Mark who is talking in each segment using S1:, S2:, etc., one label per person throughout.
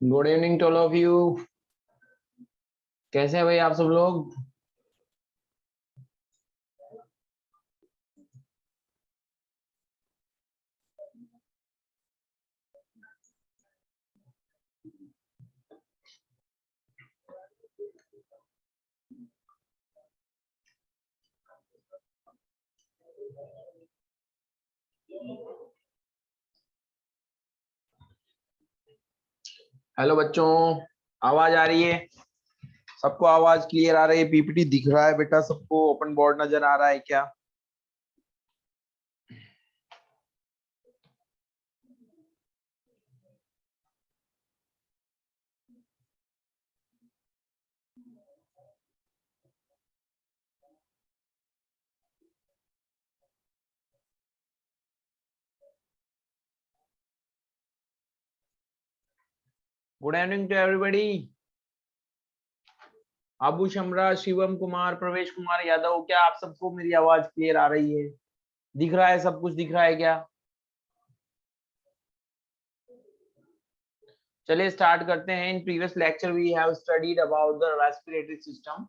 S1: Good evening to all of you. कैसे हैं भाई आप सब लोग? हेलो बच्चों, आवाज आ रही है? सबको आवाज क्लियर आ रही है? पीपीटी दिख रहा है बेटा सबको? ओपन बोर्ड नजर आ रहा है क्या? Good evening to everybody. Abu Shamra, Shivam Kumar, Pravesh Kumar Yadav, क्या आप सबको मेरी आवाज क्लियर आ रही है? दिख रहा है? सब कुछ दिख रहा है क्या? चलिए स्टार्ट करते हैं। In previous lecture we have studied about the respiratory system.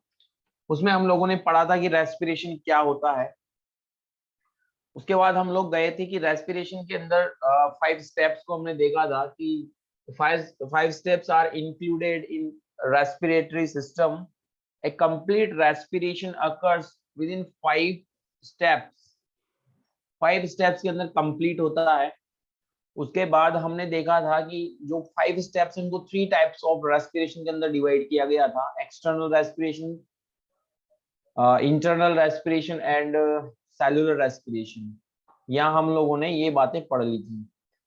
S1: उसमें हम लोगों ने पढ़ा था कि रेस्पिरेशन क्या होता है। उसके बाद हम लोग गए थे कि रेस्पिरेशन के अंदर 5 स्टेप्स को हमने देखा था कि five steps are included in respiratory system. A complete respiration occurs within 5 steps। 5 steps के अंदर कंप्लीट होता है। उसके बाद हमने देखा था कि जो 5 स्टेप्स उनको 3 टाइप्स ऑफ रेस्पिरेशन के अंदर डिवाइड किया गया था। External respiration, internal respiration and cellular respiration. यहाँ हम लोगों ने ये बातें पढ़ ली थी।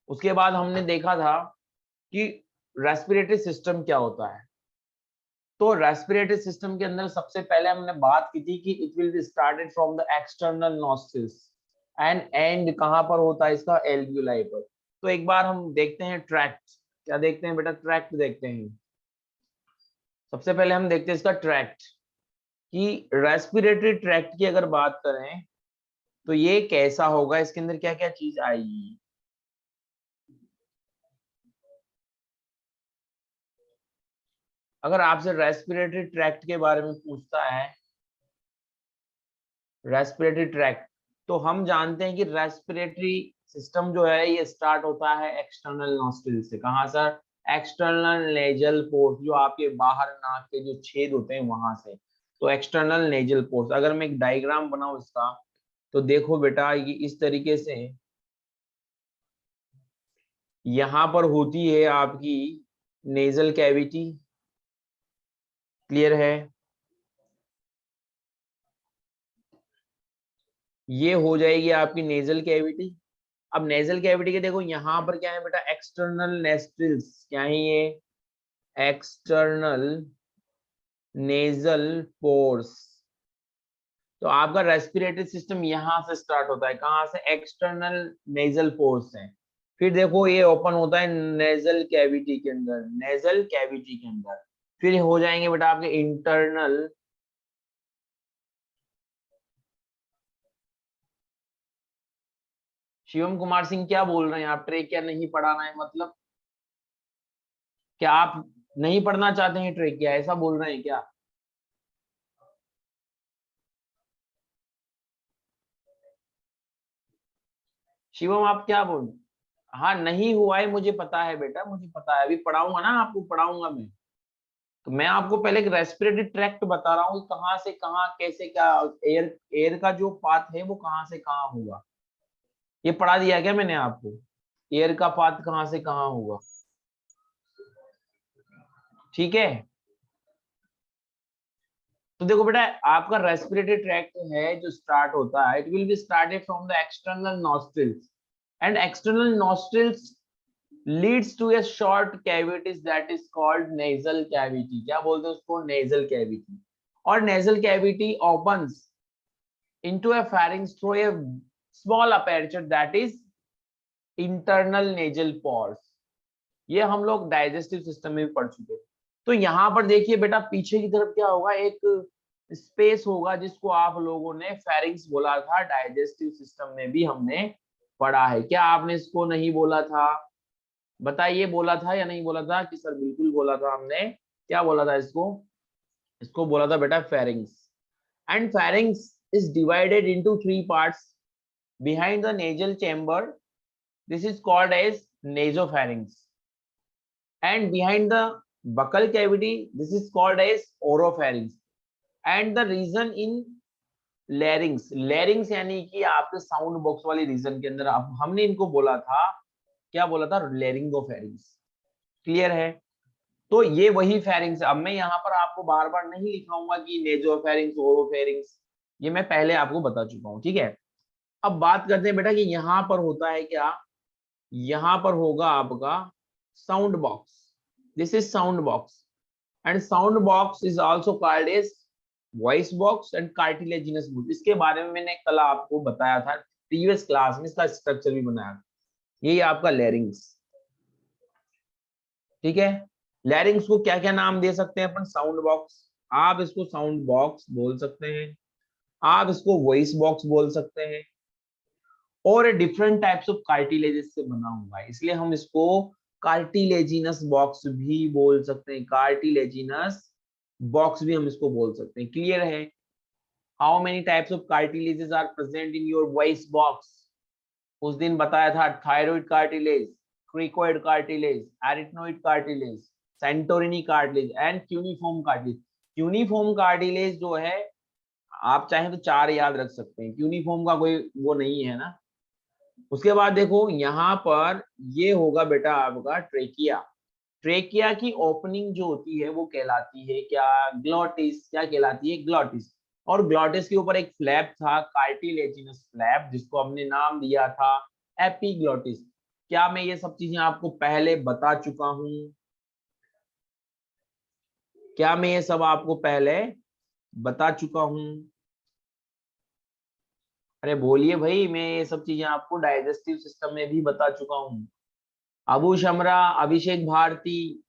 S1: उसके बाद हमने देखा था कि रेस्पिरेटरी सिस्टम क्या होता है। तो रेस्पिरेटरी सिस्टम के अंदर सबसे पहले हमने बात की थी कि it will be started from the external nostrils and and कहां पर होता है इसका? एल्वियोलाई पर। तो एक बार हम देखते हैं ट्रैक्ट। क्या देखते हैं बेटा? ट्रैक्ट देखते हैं। सबसे पहले हम देखते हैं इसका ट्रैक्ट कि रेस्पिरेटरी ट्रैक्ट की अगर बात करें तो ये कैसा होगा, इसके अंदर क्या क्या चीज आएगी। अगर आपसे रेस्पिरेटरी ट्रैक्ट के बारे में पूछता है, रेस्पिरेटरी ट्रैक्ट, तो हम जानते हैं कि रेस्पिरेटरी सिस्टम जो है ये स्टार्ट होता है एक्सटर्नल नॉस्ट्रिल से। कहां सर? एक्सटर्नल नेजल पोर्स, जो आपके बाहर नाक के जो छेद होते हैं वहां से। तो एक्सटर्नल नेजल पोर्स, अगर मैं एक डायग्राम बनाऊं इसका, तो देखो बेटा ये इस तरीके से यहां पर होती है आपकी नेजल कैविटी। क्लियर है? ये हो जाएगी आपकी नेजल कैविटी। अब नेजल कैविटी के देखो यहाँ पर क्या है बेटा? एक्सटर्नल नेस्ट्रिल्स। क्या है ये? External nasal pores. तो आपका रेस्पिरेटरी सिस्टम यहाँ से स्टार्ट होता है। कहाँ से? एक्सटर्नल नेजल पोर्स से। फिर देखो ये ओपन होता है नेजल कैविटी के अंदर, नेजल कैविटी के अंदर। फिर हो जाएंगे बेटा आपके इंटरनल, शिवम कुमार सिंह क्या बोल रहे हैं आप? ट्रेक क्या नहीं पढ़ाना है मतलब? क्या आप नहीं पढ़ना चाहते हैं ट्रेक क्या, ऐसा बोल रहे हैं क्या? शिवम आप क्या बोल? हाँ नहीं हुआ है, मुझे पता है बेटा, मुझे पता है। अभी पढ़ाऊंगा ना, आपको पढ़ाऊंगा मैं। तो मैं आपको पहले एक रेस्पिरेटरी ट्रैक्ट बता रहा हूँ कि कहाँ से कहाँ, कैसे क्या एयर एयर का जो पाथ है वो कहाँ से कहाँ होगा। ये पढ़ा दिया क्या मैंने आपको? एयर का पाथ कहाँ से कहाँ होगा। ठीक है। तो देखो बेटा, आपका रेस्पिरेटरी ट्रैक्ट है जो स्टार्ट होता है, it will be started from the external nostrils and external nostrils leads to a short cavities that is called nasal cavity। क्या बोलते हैं उसको? nasal cavity। और nasal cavity opens into a pharynx through a small aperture that is internal nasal pores। ये हम लोग digestive system में भी पढ़ चुके हैं। तो यहाँ पर देखिए बेटा, पीछे की तरफ क्या होगा? एक स्पेस होगा जिसको आप लोगों ने फेरिंग्स बोला था। डाइजेस्टिव सिस्टम में भी हमने पढ़ा है। क्या आपने इसको नहीं बोला था? बताइए, बोला था या नहीं बोला था? कि सर बिल्कुल बोला था हमने। क्या बोला था इसको? इसको बोला था बेटा pharynx. And pharynx is divided into three parts. Behind the nasal chamber, this is called as nasopharynx, and behind the buccal cavity, this is called as oropharynx, and the region in larynx, larynx यानी कि आपके sound box वाली reason के अंदर आप, हमने इनको बोला था, क्या बोला था? लेरिंगोफेरिंक्स। क्लियर है? तो ये वही फेरिंग्स है। अब मैं यहाँ पर आपको बार बार नहीं लिखाऊंगा कि नेजोफेरिंक्स, ओरोफेरिंक्स, ये मैं पहले आपको बता चुका हूँ। ठीक है, अब बात करते हैं बेटा कि यहाँ पर होता है क्या। यहाँ पर होगा आपका sound box, this is sound box, and sound box is also called as voice box and cartilaginous box. इसके बारे में मैंने कल आपको बताया था प्रीवियस क्लास में, इसका स्ट्रक्चर भी बनाया था। यही आपका लैरिंग्स। ठीक है, लैरिंग्स को क्या क्या नाम दे सकते हैं अपन? साउंड बॉक्स, आप इसको साउंड बॉक्स बोल सकते हैं, आप इसको वॉइस बॉक्स बोल सकते हैं, और डिफरेंट टाइप्स ऑफ कार्टिलेजेस से बना हुआ है, इसलिए हम इसको कार्टिलेजिनस बॉक्स भी बोल सकते हैं। कार्टिलेजिनस बॉक्स भी हम इसको बोल सकते हैं। क्लियर है? How many types of cartilages are present in your voice box? उस दिन बताया था thyroid cartilage, cricoid cartilage, arytenoid cartilage, Santorini cartilage and cuneiform cartilage. Cuneiform cartilage जो है, आप चाहें तो 4 याद रख सकते हैं, क्यूनिफॉर्म का कोई वो नहीं है ना। उसके बाद देखो यहाँ पर ये होगा बेटा आपका ट्रेकिया। ट्रेकिया की ओपनिंग जो होती है वो कहलाती है क्या? ग्लॉटिस। क्या कहलाती है? ग्लॉटिस। और ग्लॉटिस के ऊपर एक फ्लैप था, कार्टिलेजिनस फ्लैप, जिसको हमने नाम दिया था एपिग्लॉटिस। क्या मैं ये सब चीजें आपको पहले बता चुका हूं? क्या मैं ये सब आपको पहले बता चुका हूं? अरे बोलिए भाई, मैं ये सब चीजें आपको डाइजेस्टिव सिस्टम में भी बता चुका हूं। अबू शमरा, अभिषेक भारती,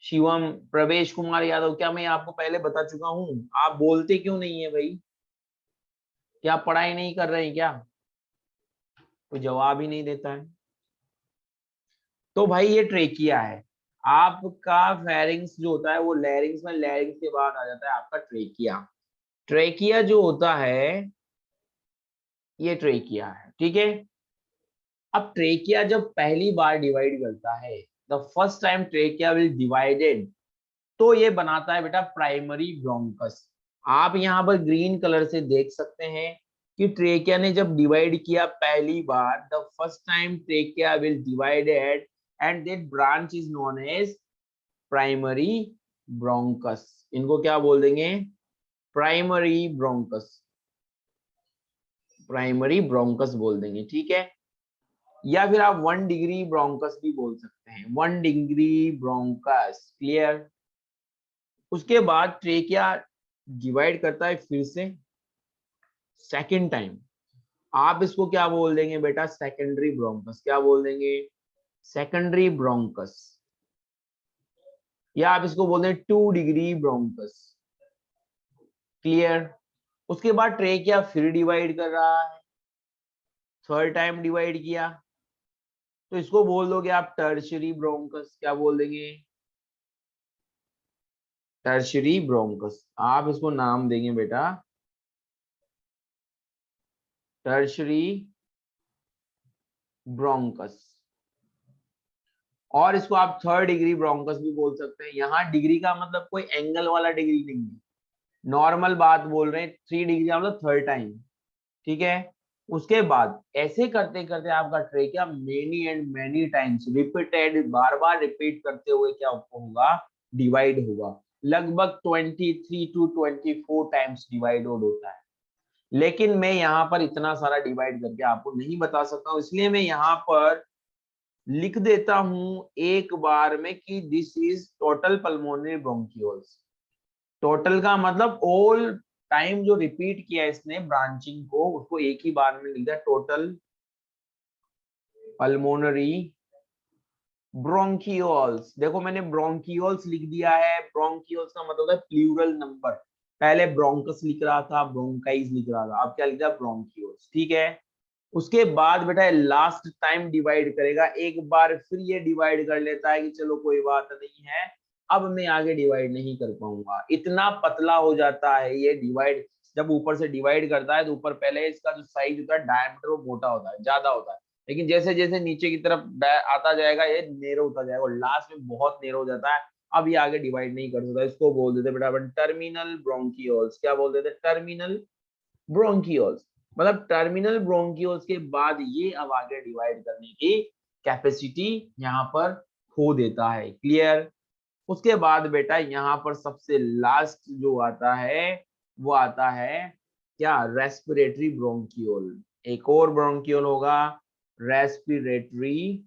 S1: शिवम, प्रवेश कुमार यादव, क्या मैं आपको पहले बता चुका हूं? आप बोलते क्यों नहीं है भाई? क्या आप पढ़ाई नहीं कर रहे हैं क्या? कोई जवाब ही नहीं देता है। तो भाई ये ट्रेकिया है आपका। फेरिंग्स जो होता है वो लैरिंग्स में, लैरिंग्स के बाद आ जाता है आपका ट्रेकिया। ट्रेकिया जो होता है ये ट्रेकिया है। ठीक है, अब ट्रेकिया जब पहली बार डिवाइड करता है, the first time trachea will divided, तो ये बनाता है बेटा प्राइमरी ब्रोंकस। आप यहाँ पर ग्रीन कलर से देख सकते हैं कि ट्रेकिया ने जब डिवाइड किया पहली बार, the first time trachea will divided and that branch is known as primary bronchus. इनको क्या बोल देंगे? प्राइमरी ब्रोंकस, प्राइमरी ब्रोंकस बोल देंगे। ठीक है, या फिर आप 1 डिग्री ब्रोंकस भी बोल सकते हैं, 1 डिग्री ब्रोंकस। क्लियर? उसके बाद ट्रेकिया डिवाइड करता है फिर से सेकेंड टाइम, आप इसको क्या बोल देंगे बेटा? Secondary bronchus. क्या बोल देंगे? सेकेंडरी ब्रोंकस, या आप इसको बोल दें 2 डिग्री ब्रोंकस। क्लियर? उसके बाद ट्रेकिया फिर डिवाइड कर रहा है, थर्ड टाइम डिवाइड किया, तो इसको बोल दोगे आप टर्शियरी ब्रोंकस। क्या बोल देंगे? Tertiary bronchus. आप इसको नाम देंगे बेटा टर्शियरी ब्रोंकस, और इसको आप 3rd डिग्री ब्रोंकस भी बोल सकते हैं। यहाँ डिग्री का मतलब कोई एंगल वाला डिग्री नहीं है, नॉर्मल बात बोल रहे हैं। 3 डिग्री का मतलब थर्ड टाइम। ठीक है, उसके बाद ऐसे करते करते आपका trachea many and many times repeated, bar bar repeat करते हुए क्या होगा? डिवाइड होगा। लगभग 23 to 24 टाइम्स डिवाइड होता है। लेकिन मैं यहाँ पर इतना सारा डिवाइड करके आपको नहीं बता सकता हूँ, इसलिए मैं यहाँ पर लिख देता हूं एक बार में कि this is total pulmonary bronchioles. Total का मतलब ऑल टाइम जो रिपीट किया इसने ब्रांचिंग को, उसको एक ही बार में लिख दिया टोटल पल्मोनरी ब्रोंकियोल्स। देखो मैंने ब्रोंकियोल्स लिख दिया है। ब्रोंकियोल्स का मतलब है प्लूरल नंबर। पहले ब्रोंकस लिख रहा था, ब्रोंकाइज लिख रहा था, अब क्या लिख दिया? ब्रोंकियोल्स। ठीक है, उसके बाद बेटा लास्ट टाइम डिवाइड करेगा, एक बार फिर ये डिवाइड कर लेता है कि चलो कोई बात नहीं है, अब मैं आगे डिवाइड नहीं कर पाऊंगा। इतना पतला हो जाता है ये डिवाइड। जब ऊपर से डिवाइड करता है तो ऊपर पहले इसका जो साइज होता है, डायमीटर, वो मोटा होता है, ज्यादा होता है, लेकिन जैसे जैसे नीचे की तरफ आता जाएगा ये नेरो होता जाएगा और लास्ट में बहुत नेरो हो जाता है। अब ये आगे डिवाइड नहीं कर सकता। इसको बोल देते बेटा अपन टर्मिनल ब्रोंकियोल्स। क्या बोल देते? Terminal bronchioles. मतलब टर्मिनल ब्रोंकियोल्स के बाद ये अब आगे डिवाइड करने की कैपेसिटी यहाँ पर खो देता है। क्लियर? उसके बाद बेटा यहाँ पर सबसे लास्ट जो आता है वो आता है क्या? Respiratory bronchiole. एक और ब्रोंकियोल होगा, रेस्पिरेटरी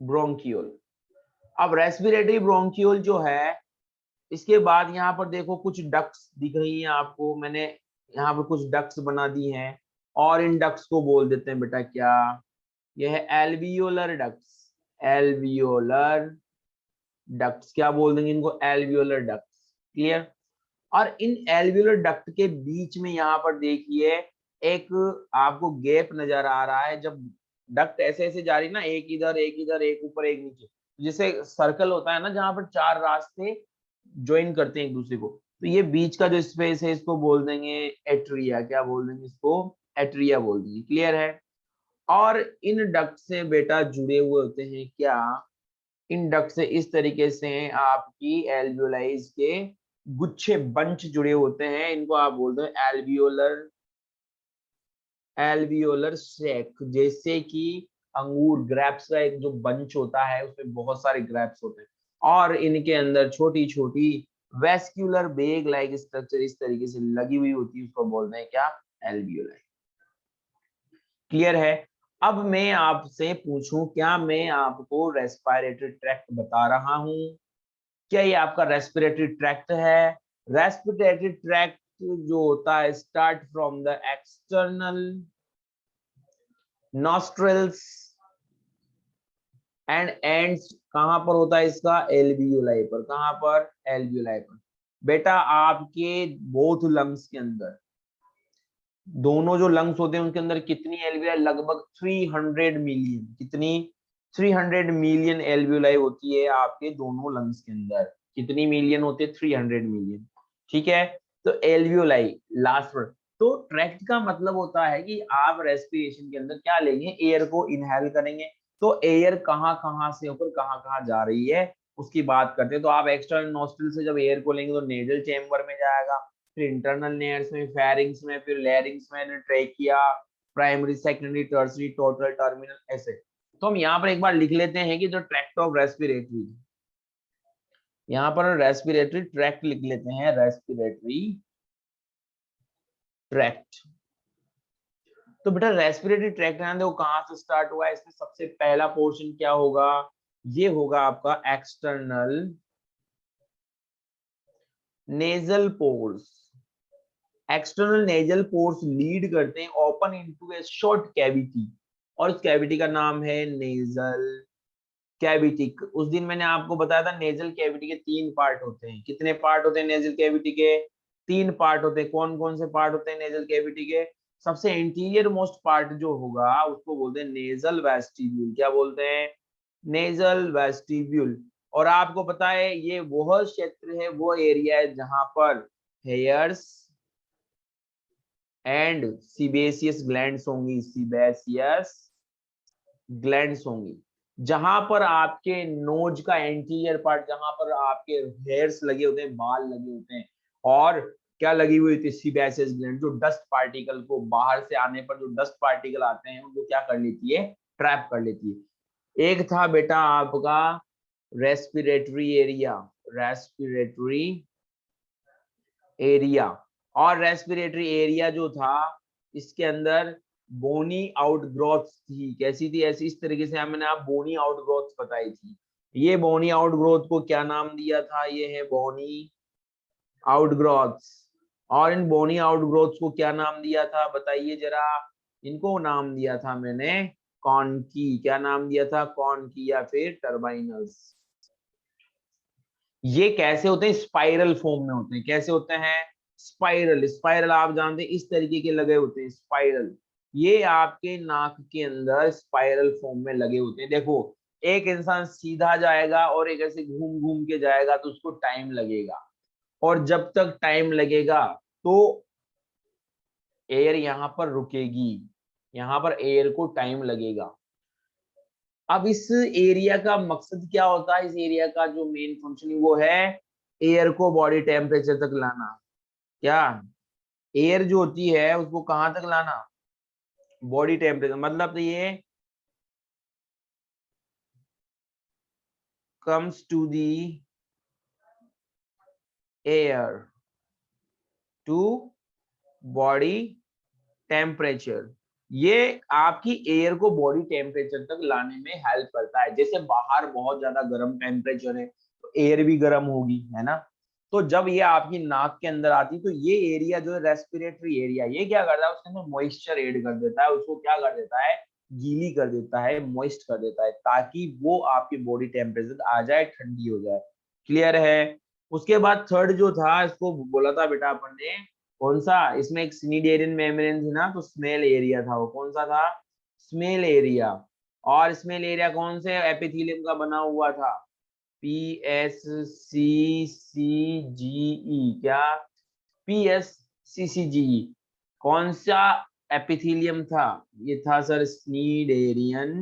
S1: ब्रोंकियोल। अब रेस्पिरेटरी ब्रोंकियोल जो है, इसके बाद यहाँ पर देखो कुछ डक्ट्स दिख रही हैं आपको, मैंने यहाँ पर कुछ डक्ट्स बना दी हैं और इन डक्ट्स को बोल देते हैं बेटा क्या? यह है एल्वियोलर डक्ट्स। एल्वियोलर डक्ट्स, क्या बोल देंगे इनको? Alveolar ducts. क्लियर? और इन एल्वियोलर डक्ट के बीच में यहाँ पर देखिए एक आपको गैप नजर आ रहा है। जब डक्ट ऐसे ऐसे जा रही ना, एक इधर एक इधर, एक ऊपर एक नीचे, जैसे सर्कल होता है ना जहां पर चार रास्ते ज्वाइन करते हैं एक दूसरे को, तो ये बीच का जो स्पेस है इसको बोल देंगे एट्रिया। क्या बोल देंगे इसको? एट्रिया बोल देंगे। क्लियर है? और इन डक्ट से बेटा जुड़े हुए होते हैं क्या? इन डक्ट से इस तरीके से आपकी एल्वियोलाइज के गुच्छे, बंच जुड़े होते हैं, इनको आप बोलते हैं एल्वियोलर, एल्वियोलर सैक। जैसे कि अंगूर, ग्रेप्स का एक जो बंच होता है उसमें बहुत सारे ग्रेप्स होते हैं और इनके अंदर छोटी छोटी वेस्क्यूलर बेग लाइक स्ट्रक्चर इस तरीके से लगी हुई होती है, उसको बोलते हैं क्या? एल्वियोलाई। क्लियर है? अब मैं आपसे पूछूं, क्या मैं आपको रेस्पिरेटरी ट्रैक्ट बता रहा हूं? क्या ये आपका रेस्पिरेटरी ट्रैक्ट है? रेस्पिरेटरी ट्रैक्ट जो होता है start from the external nostrils and ends कहां पर होता है इसका? एल्वियोलाई पर। कहां पर? एल्वियोलाई पर। बेटा आपके बोथ लंग्स के अंदर, दोनों जो लंग्स होते हैं उनके अंदर कितनी एल्वियोलाई? लगभग 300 मिलियन। कितनी? 300 मिलियन एल्वियोलाई होती है आपके दोनों लंग्स के अंदर। कितनी मिलियन होते हैं? 300 मिलियन। ठीक है? तो एल्वियोलाई लास्ट वर्ड। तो ट्रैक्ट का मतलब होता है कि आप रेस्पिरेशन के अंदर क्या लेंगे? एयर को इनहेल करेंगे। तो एयर कहाँ कहाँ से होकर कहाँ कहाँ जा रही है उसकी बात करते हैं। तो आप एक्सटर्नल नोस्ट्रिल से जब एयर को लेंगे तो नेजल चेम्बर में जाएगा, फिर इंटरनल नेयर्स में, फेरिंग्स में, फिर लैरिंग्स में, trachea, primary, secondary, tertiary, total, terminal, ऐसे। तो हम यहाँ पर एक बार लिख लेते हैं कि जो ट्रैक्ट ऑफ रेस्पिरेटरी, यहाँ पर रेस्पिरेटरी ट्रैक्ट लिख लेते हैं, रेस्पिरेटरी ट्रैक्ट। तो बेटा रेस्पिरेटरी ट्रैक्ट है वो कहाँ से स्टार्ट हुआ है? इसमें सबसे पहला पोर्शन क्या होगा? ये होगा आपका external nasal pores. External nasal pores lead करते हैं ओपन इनटू ए शॉर्ट कैविटी और इस कैविटी का नाम है नेजल कैविटी। उस दिन मैंने आपको बताया था नेजल कैविटी के 3 पार्ट होते हैं। कितने पार्ट होते हैं नेजल कैविटी के? 3 पार्ट होते हैं। कौन कौन से पार्ट होते हैं नेजल कैविटी के? सबसे इंटीरियर मोस्ट पार्ट जो होगा उसको बोलते हैं नेजल वेस्टिब्यूल। क्या बोलते हैं? Nasal vestibule. और आपको पता है ये वह क्षेत्र है, वो एरिया है जहां पर हेयर्स एंड सीबेसियस ग्लैंड्स होंगी। सीबेसियस ग्लैंड्स होंगी जहां पर आपके नोज का एंटीरियर पार्ट, जहां पर आपके हेयर्स लगे होते हैं, बाल लगे होते हैं, और क्या लगी हुई थी? सीबेसियस ग्लैंड, जो डस्ट पार्टिकल को बाहर से आने पर जो डस्ट पार्टिकल आते हैं उनको क्या कर लेती है? ट्रैप कर लेती है। एक था बेटा आपका रेस्पिरेटरी एरिया, रेस्पिरेटरी एरिया। और रेस्पिरेटरी एरिया जो था इसके अंदर बोनी आउटग्रोथ थी। कैसी थी? ऐसी इस तरीके से मैंने आप बोनी आउटग्रोथ बताई थी। ये बोनी आउटग्रोथ को क्या नाम दिया था? ये है बोनी आउटग्रोथ्स। और इन बोनी आउटग्रोथ्स को क्या नाम दिया था बताइए जरा? इनको नाम दिया था मैंने कॉनकी। क्या नाम दिया था? कॉनकी या फिर टर्बाइनल्स। ये कैसे होते हैं? स्पाइरल फॉर्म में होते हैं। कैसे होते हैं? स्पाइरल। स्पाइरल आप जानते हैं इस तरीके के लगे होते हैं, स्पाइरल। ये आपके नाक के अंदर स्पाइरल फॉर्म में लगे होते हैं। देखो, एक इंसान सीधा जाएगा और एक ऐसे घूम घूम के जाएगा तो उसको टाइम लगेगा, और जब तक टाइम लगेगा तो एयर यहाँ पर रुकेगी, यहाँ पर एयर को टाइम लगेगा। अब इस एरिया का मकसद क्या होता है, इस एरिया का जो मेन फंक्शन वो है एयर को बॉडी टेम्परेचर तक लाना। क्या एयर जो होती है उसको कहां तक लाना, बॉडी टेम्परेचर, मतलब तो ये comes to the air to body temperature। ये आपकी एयर को बॉडी टेम्परेचर तक लाने में हेल्प करता है। जैसे बाहर बहुत ज्यादा गर्म टेम्परेचर है तो एयर भी गर्म होगी, है ना। तो जब ये आपकी नाक के अंदर आती तो ये एरिया जो है रेस्पिरेटरी एरिया, ये क्या करता है उसके अंदर मॉइस्चर ऐड कर देता है, उसको क्या कर देता है, गीली कर देता है, मॉइस्ट कर देता है, ताकि वो आपकी बॉडी टेम्परेचर आ जाए, ठंडी हो जाए। क्लियर है। उसके बाद थर्ड जो था, इसको बोला था बेटा अपन ने, कौन सा, इसमें एक सिनिडेरियन मेम्ब्रेन थी ना, तो स्मेल एरिया था, वो कौन सा था, स्मेल एरिया। और स्मेल एरिया कौन से एपिथेलियम का बना हुआ था, PSCCGE, क्या PSCCGE, कौन सा एपिथेलियम था, ये था सर स्नीडेरियन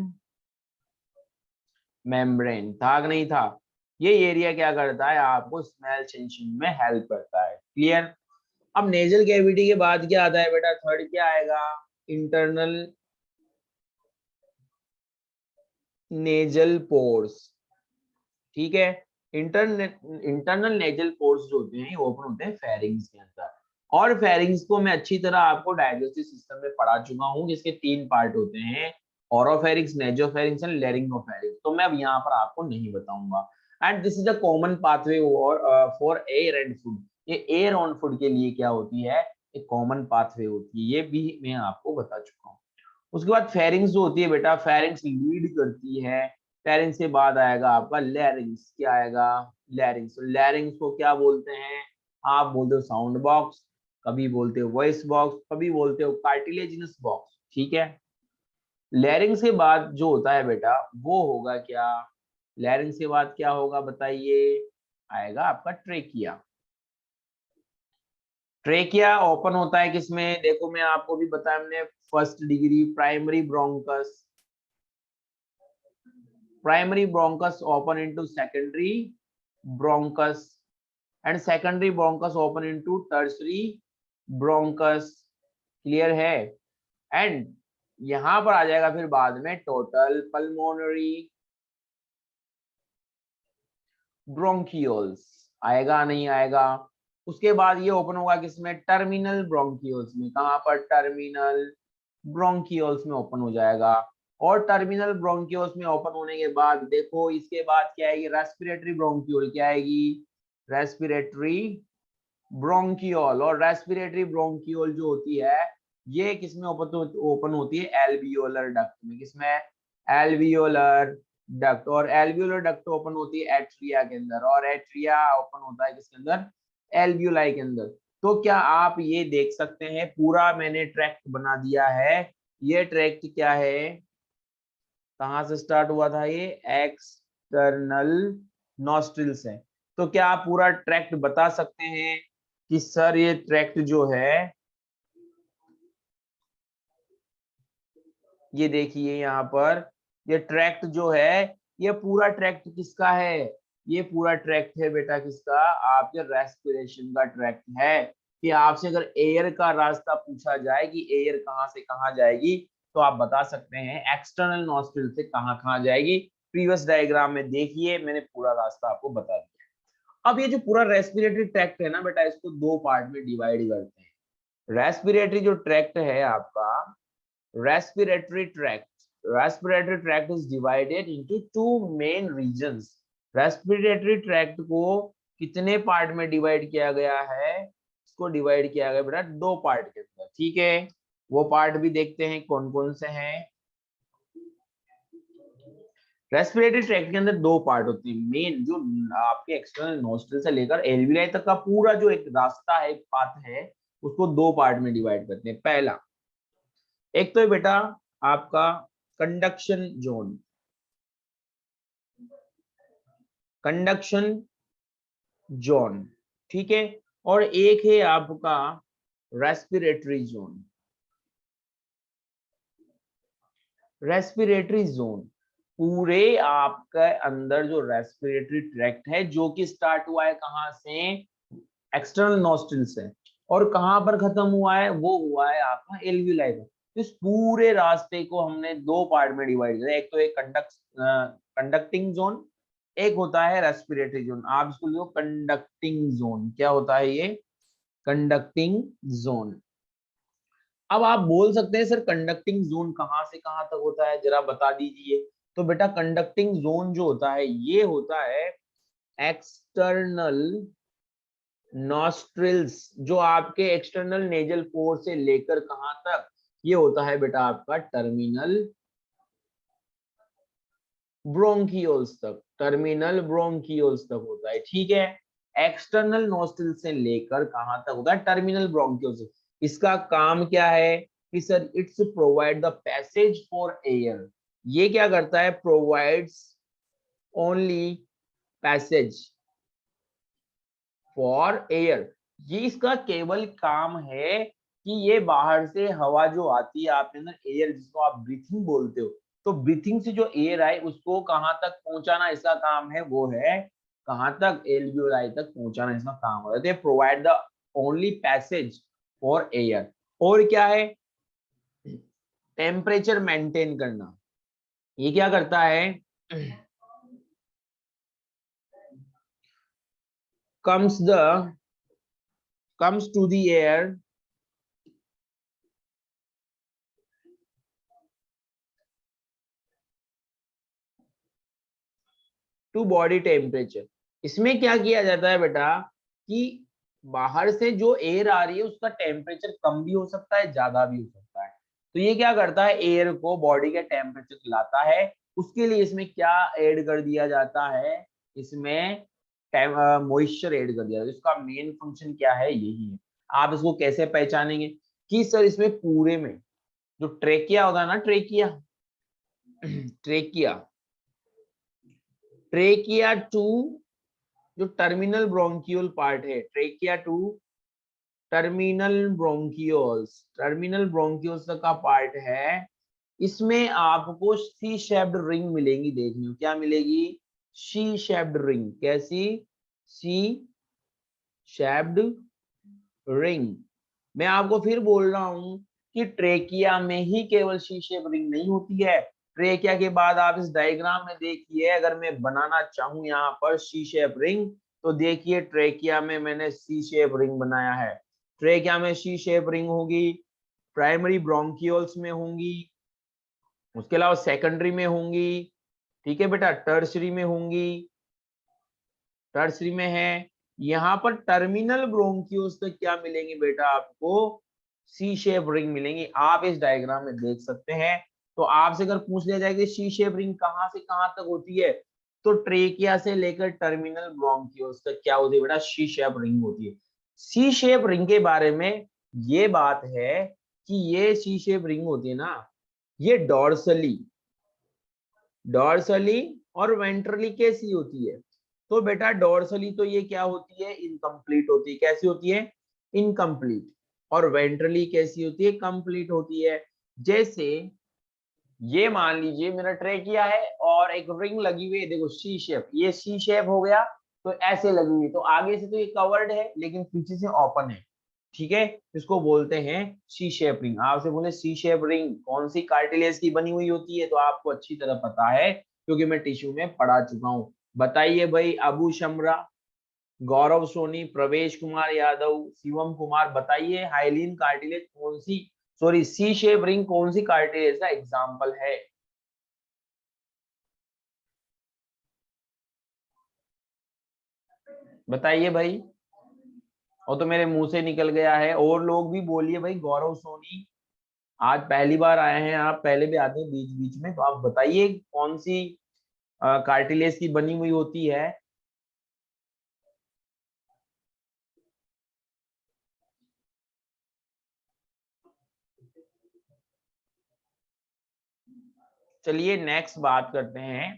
S1: मेम्ब्रेन, था कि नहीं था। ये एरिया क्या करता है, आपको स्मेल सेंसिंग में हेल्प करता है। क्लियर। अब नेजल कैविटी के बाद क्या आता है बेटा, थर्ड क्या आएगा, इंटरनल नेजल पोर्स। ठीक है। इंटरनल नेजल पोर्स जो होते हैं ओपन होते हैं फेरिंग्स के अंदर, और फेरिंग्स को मैं अच्छी तरह आपको डाइजेस्टिव सिस्टम में पढ़ा चुका हूँ, जिसके 3 पार्ट होते हैं, ओरोफेरिंक्स, नेजोफेरिंक्स एंड लैरिंगोफेरिंक्स। तो मैं अब यहाँ पर आपको नहीं बताऊंगा। And this is a common pathway for air and food. ये एयर ऑन फूड के लिए क्या होती है, एक कॉमन पाथवे होती है, ये भी मैं आपको बता चुका हूँ। उसके बाद फेरिंग्स जो होती है बेटा, फेरिंग्स लीड करती है। फेरिंग्स के बाद आएगा आपका लैरिंग्स, क्या आएगा, लैरिंग्स। लैरिंग्स को क्या बोलते हैं, आप बोलते हो साउंड बॉक्स, कभी बोलते हो वॉइस बॉक्स, कभी बोलते हो कार्टिलेजिनस बॉक्स। ठीक है। लैरिंग्स के बाद जो होता है बेटा वो होगा क्या, लैरिंग्स के बाद क्या होगा बताइए, आएगा आपका ट्रेकिया। ट्रेकिया ओपन होता है किसमें, देखो मैं आपको भी बताया हमने, first degree primary bronchus, primary bronchus open into secondary bronchus, and secondary bronchus open into tertiary bronchus। Clear है। एंड यहां पर आ जाएगा फिर बाद में टोटल पल्मोनरी ब्रोंकियोल्स, आएगा नहीं आएगा। उसके बाद ये ओपन होगा किसमें, टर्मिनल ब्रोंकियोल्स में, कहां पर, टर्मिनल ब्रोंकियोल्स में ओपन हो जाएगा। और टर्मिनल ब्रोंकियोल्स में ओपन होने के बाद देखो इसके बाद क्या आएगी, रेस्पिरेटरी ब्रोंकियोल, क्या आएगी, रेस्पिरेटरी ब्रोंकियोल। और रेस्पिरेटरी ब्रोंकियोल जो होती है ये किसमें ओपन होती है, एल्वियोलर डक्ट में, किसमें, एल्वियोलर डक्ट। और एल्वियोलर डक्ट ओपन होती है एट्रिया के अंदर, और एट्रिया ओपन होता है किसके अंदर, एल्वियोलाई के अंदर। तो क्या आप ये देख सकते हैं, पूरा मैंने ट्रैक्ट बना दिया है। ये ट्रैक्ट क्या है, कहां से स्टार्ट हुआ था, ये एक्सटर्नल नॉस्ट्रिल से। तो क्या आप पूरा ट्रैक्ट बता सकते हैं कि सर ये ट्रैक्ट जो है, ये देखिए यहाँ पर, ये ट्रैक्ट जो है, ये पूरा ट्रैक्ट किसका है, ये पूरा ट्रैक्ट है बेटा किसका, आपके रेस्पिरेशन का ट्रैक्ट है। कि आपसे अगर एयर का रास्ता पूछा जाए कि एयर कहाँ से कहाँ जाएगी, तो आप बता सकते हैं एक्सटर्नल नॉस्ट्रिल से कहाँ कहाँ जाएगी। प्रीवियस डायग्राम में देखिए मैंने पूरा रास्ता आपको बता दिया। अब ये जो पूरा रेस्पिरेटरी ट्रैक्ट है ना बेटा, इसको 2 पार्ट में डिवाइड करते हैं। रेस्पिरेटरी जो ट्रैक्ट है आपका, respiratory tract is divided into 2 main regions। Respiratory tract को कितने पार्ट में डिवाइड किया गया है, इसको डिवाइड किया गया बेटा 2 पार्ट के अंदर। ठीक है, वो पार्ट भी देखते हैं कौन कौन से हैं। रेस्पिरेटरी ट्रैक्ट के अंदर 2 पार्ट होते हैं मेन, जो आपके एक्सटर्नल नोस्ट्रिल से लेकर एल्विलाई तक का पूरा जो एक रास्ता है, एक पाथ है, उसको 2 पार्ट में डिवाइड करते हैं। पहला एक तो है बेटा आपका कंडक्शन जोन, कंडक्शन जोन, ठीक है, और एक है आपका रेस्पिरेटरी जोन। रेस्पिरेटरी जोन पूरे आपके अंदर जो रेस्पिरेटरी ट्रैक्ट है, जो कि स्टार्ट हुआ है कहाँ से, एक्सटर्नल नॉस्ट्रिल से, और कहां पर खत्म हुआ है, वो हुआ है आपका एल्वियोलाई में। इस पूरे रास्ते को हमने दो पार्ट में डिवाइड किया, एक तो एक कंडक्टिंग जोन, एक होता है रेस्पिरेटरी जोन। आप इसको लो कंडक्टिंग जोन, क्या होता है ये, कंडक्टिंग जोन। अब आप बोल सकते हैं सर कंडक्टिंग जोन कहां से कहां तक होता है, जरा बता दीजिए। तो बेटा कंडक्टिंग जोन जो होता है ये होता है एक्सटर्नल नॉस्ट्रिल्स, जो आपके एक्सटर्नल नेजल पोर से लेकर कहां तक, ये होता है बेटा आपका टर्मिनल ब्रोंकियोल्स तक, टर्मिनल ब्रोंकियोल्स तक होता है, ठीक है। एक्सटर्नल नोस्ट्रिल से लेकर कहां तक होता है, टर्मिनल ब्रोंकियोल्स। इसका काम क्या है कि sir it's provide the passage for air. ये क्या करता है, provides only passage for air. ये इसका केवल काम है कि ये बाहर से हवा जो आती है आपके अंदर, एयर जिसको आप ब्रीथिंग बोलते हो, तो ब्रीथिंग से जो एयर आए उसको कहां तक पहुंचाना इसका काम है, वो है कहां तक, एल्वियोलाई तक पहुंचाना इसका काम होता है। Provide the only passage for air. और क्या है, टेम्परेचर मेंटेन करना। ये क्या करता है, comes the comes to the air to body temperature. इसमें क्या किया जाता है बेटा कि बाहर से जो एयर आ रही है उसका टेम्परेचर कम भी हो सकता है, ज्यादा भी हो सकता है। तो ये क्या करता है, एयर को बॉडी के टेम्परेचर लाता है। उसके लिए इसमें क्या ऐड कर दिया जाता है, इसमें मॉइस्चर ऐड कर दिया जाता है। इसका मेन फंक्शन क्या है, यही है। आप इसको कैसे पहचानेंगे कि सर इसमें पूरे में जो ट्रेकिया होता है ना, ट्रेकिया ट्रेकिया ट्रेकिया टू जो टर्मिनल ब्रोंकियोल पार्ट है, ट्रेकिया टू टर्मिनल ब्रोंकियोल्स तक का पार्ट है। इसमें आपको सी शेप्ड रिंग मिलेगी, देखने को क्या मिलेगी, सी शेप्ड रिंग। कैसी, सी शेप्ड रिंग। मैं आपको फिर बोल रहा हूं कि ट्रेकिया में ही केवल सी शेप रिंग नहीं होती है। ट्रेकिया के बाद आप इस डायग्राम में देखिए, अगर मैं बनाना चाहूं यहाँ पर सी शेप रिंग, तो देखिए ट्रेकिया में मैंने सी शेप रिंग बनाया है। ट्रेकिया में सी शेप रिंग होगी, प्राइमरी ब्रोंकियोल्स में होंगी, उसके अलावा सेकेंडरी में होंगी, ठीक है बेटा, टर्सरी में होंगी, टर्सरी में है। यहाँ पर टर्मिनल ब्रोंकियोल्स तक क्या मिलेंगी बेटा आपको, सी शेप रिंग मिलेंगी। आप इस डायग्राम में देख सकते हैं। तो आपसे अगर पूछ लिया जाए कि सी शेप रिंग कहां से कहां तक होती है, तो ट्रेकिया से लेकर टर्मिनल ब्रोंकियोल्स तक क्या होती है बेटा, सी शेप रिंग होती है। सी शेप रिंग के बारे में ये बात है कि ये सी शेप रिंग होती है ना, ये डॉर्सली और वेंट्रली कैसी होती है। तो बेटा डॉर्सली तो ये क्या होती है, इनकम्प्लीट होती है। कैसी होती है, इनकम्प्लीट। और वेंट्रली कैसी होती है, कंप्लीट होती है। जैसे ये मान लीजिए मेरा ट्रेकिया है और एक रिंग लगी हुई है, देखो सी शेप, ये सी शेप हो गया, तो ऐसे लगी हुई, तो आगे से तो ये कवर्ड है लेकिन पीछे से ओपन है, ठीक है। इसको बोलते हैं सी शेप रिंग। आपसे बोले सी शेप रिंग कौन सी कार्टिलेज की बनी हुई होती है, तो आपको अच्छी तरह पता है क्योंकि मैं टिश्यू में पढ़ा चुका हूँ। बताइए भाई, अबू शमरा, गौरव सोनी, प्रवेश कुमार यादव, शिवम कुमार, बताइए हाइलिन कार्टिलेज कौन सी, सॉरी सी शेप रिंग कौन सी कार्टिलेज का एग्जाम्पल है। बताइए भाई। और तो मेरे मुंह से निकल गया है, और लोग भी बोलिए भाई। गौरव सोनी, आज पहली बार आए हैं आप, पहले भी आते हैं बीच बीच में, तो आप बताइए कौन सी कार्टिलेज की बनी हुई होती है। चलिए नेक्स्ट बात करते हैं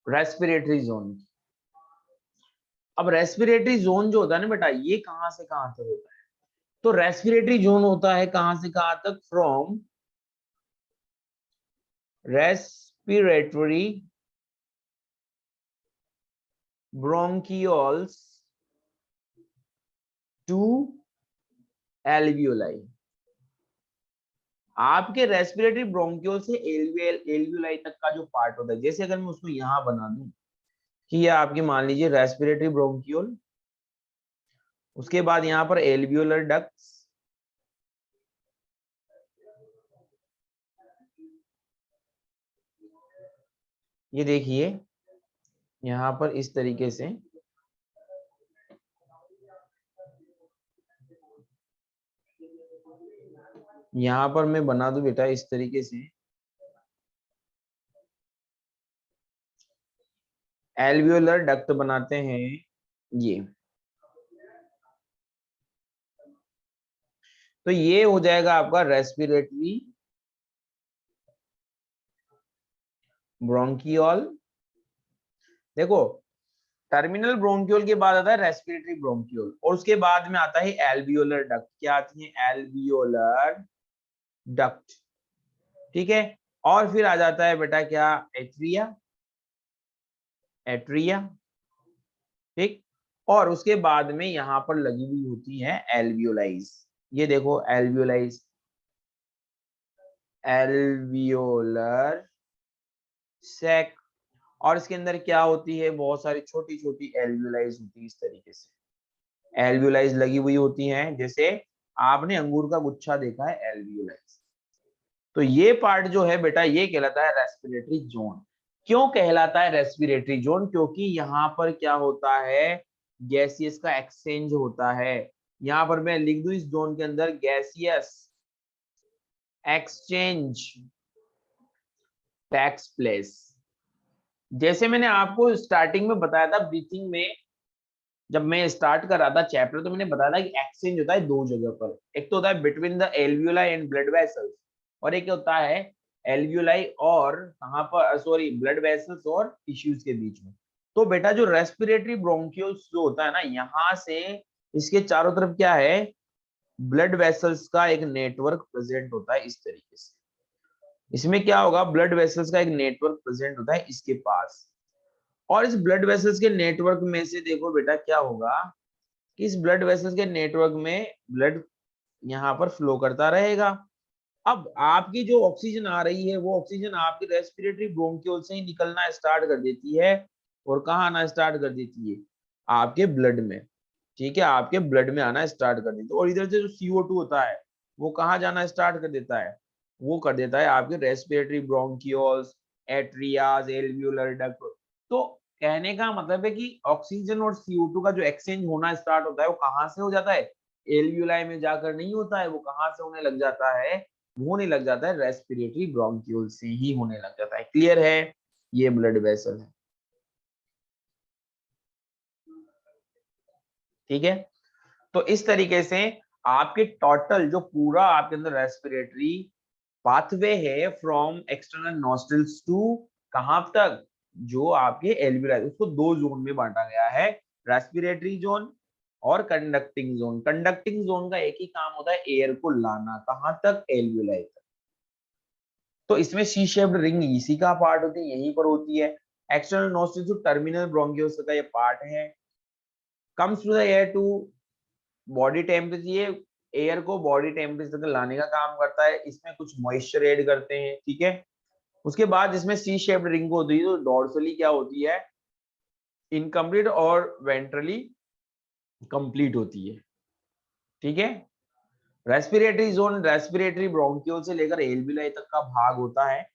S1: रेस्पिरेटरी जोन की। अब रेस्पिरेटरी जोन जो होता है ना बेटा, ये कहां से कहां तक होता है? तो रेस्पिरेटरी जोन होता है कहां से कहां तक? From respiratory bronchioles to alveoli. आपके रेस्पिरेटरी ब्रोंकियोल से एल्वियोलाई तक का जो पार्ट होता है, जैसे अगर मैं उसको यहां बना दूं कि ये आपकी मान लीजिए रेस्पिरेटरी ब्रोंकियोल, उसके बाद यहां पर एल्वियोलर डक्ट्स, ये देखिए यहां पर इस तरीके से यहां पर मैं बना दूं बेटा इस तरीके से एल्वियोलर डक्ट बनाते हैं ये। तो ये हो जाएगा आपका रेस्पिरेटरी ब्रोंकियोल। देखो टर्मिनल ब्रोंकियोल के बाद आता है रेस्पिरेटरी ब्रोंकियोल और उसके बाद में आता है एल्वियोलर डक्ट। क्या आती है? Alveolar duct. ठीक है। और फिर आ जाता है बेटा क्या? एट्रिया। एट्रिया। ठीक। और उसके बाद में यहां पर लगी हुई होती है एल्वियोलाइज। ये देखो एल्वियोलाइज, एल्वियोलर सैक। और इसके अंदर क्या होती है? बहुत सारी छोटी छोटी एल्वियोलाइज होती है इस तरीके से। एल्वियोलाइज लगी हुई होती हैं, जैसे आपने अंगूर का गुच्छा देखा है एल्वियोलाइज। तो ये पार्ट जो है बेटा ये कहलाता है रेस्पिरेटरी जोन। क्यों कहलाता है रेस्पिरेटरी जोन? क्योंकि यहाँ पर क्या होता है? गैसियस का एक्सचेंज होता है। यहाँ पर मैं लिख दूं इस जोन के अंदर गैसियस एक्सचेंज टेक्स प्लेस। जैसे मैंने आपको स्टार्टिंग में बताया था ब्रीथिंग में, जब मैं स्टार्ट कर रहा था चैप्टर, तो मैंने बताया था कि एक्सचेंज होता है दो जगह पर। एक तो होता है between the alveoli and blood vessels, और एक होता है एल्वियोलाई और कहां पर, सॉरी, ब्लड वेसल्स और टिश्यूज के बीच में। तो बेटा जो रेस्पिरेटरी ब्रोंकियोल्स जो होता है ना, यहाँ से इसके चारों तरफ क्या है? ब्लड वेसल्स का एक नेटवर्क प्रेजेंट होता है इस तरीके से। इसमें क्या होगा? ब्लड वेसल्स का एक नेटवर्क प्रेजेंट होता है इसके पास। और इस ब्लड वेसल्स के नेटवर्क में से देखो बेटा क्या होगा कि इस ब्लड वेसल्स के नेटवर्क में ब्लड यहाँ पर फ्लो करता रहेगा। अब आपकी जो ऑक्सीजन आ रही है वो ऑक्सीजन आपकी रेस्पिरेटरी ब्रोंकियोल से ही निकलना स्टार्ट कर देती है। और कहाँ आना स्टार्ट कर देती है? आपके ब्लड में। ठीक है, आपके ब्लड में आना स्टार्ट कर देती है। और इधर से जो CO2 होता है वो कहाँ जाना स्टार्ट कर देता है? वो कर देता है आपके respiratory bronchioles, atria, alveolar duct. तो कहने का मतलब है कि ऑक्सीजन और CO2 का जो एक्सचेंज होना स्टार्ट होता है वो कहाँ से हो जाता है? एल्वियोलाई में जाकर नहीं होता है। वो कहाँ से होने लग जाता है? वो होने लग जाता है रेस्पिरेटरी ब्रोंकियोल से ही होने लग जाता है। क्लियर है? ये ब्लड वेसल है। ठीक है। तो इस तरीके से आपके टोटल जो पूरा आपके अंदर रेस्पिरेटरी पाथवे है फ्रॉम एक्सटर्नल नॉस्ट्रिल्स टू कहां तक? जो आपके एल्वियोलाई, उसको दो जोन में बांटा गया है, रेस्पिरेटरी जोन और कंडक्टिंग जोन। कंडक्टिंग जोन का एक ही काम होता है, एयर को लाना कहां तक? एल्वियोलाई तक। तो इसमें सी शेप्ड रिंग इसी का पार्ट होती है, यहीं पर होती है। External nostrils to terminal bronchioles का ये पार्ट है। Comes to the air to body temperature, ये एयर को बॉडी टेम्परेचर तक लाने का काम करता है। इसमें कुछ मॉइस्चर ऐड करते हैं। ठीक है। उसके बाद इसमें सी शेप्ड रिंग होती है, तो डॉर्सली क्या होती है? इनकम्प्लीट और वेंट्रली कंप्लीट होती है। ठीक है। रेस्पिरेटरी जोन रेस्पिरेटरी ब्रोंकियोल से लेकर एल्वियोलाई तक का भाग होता है।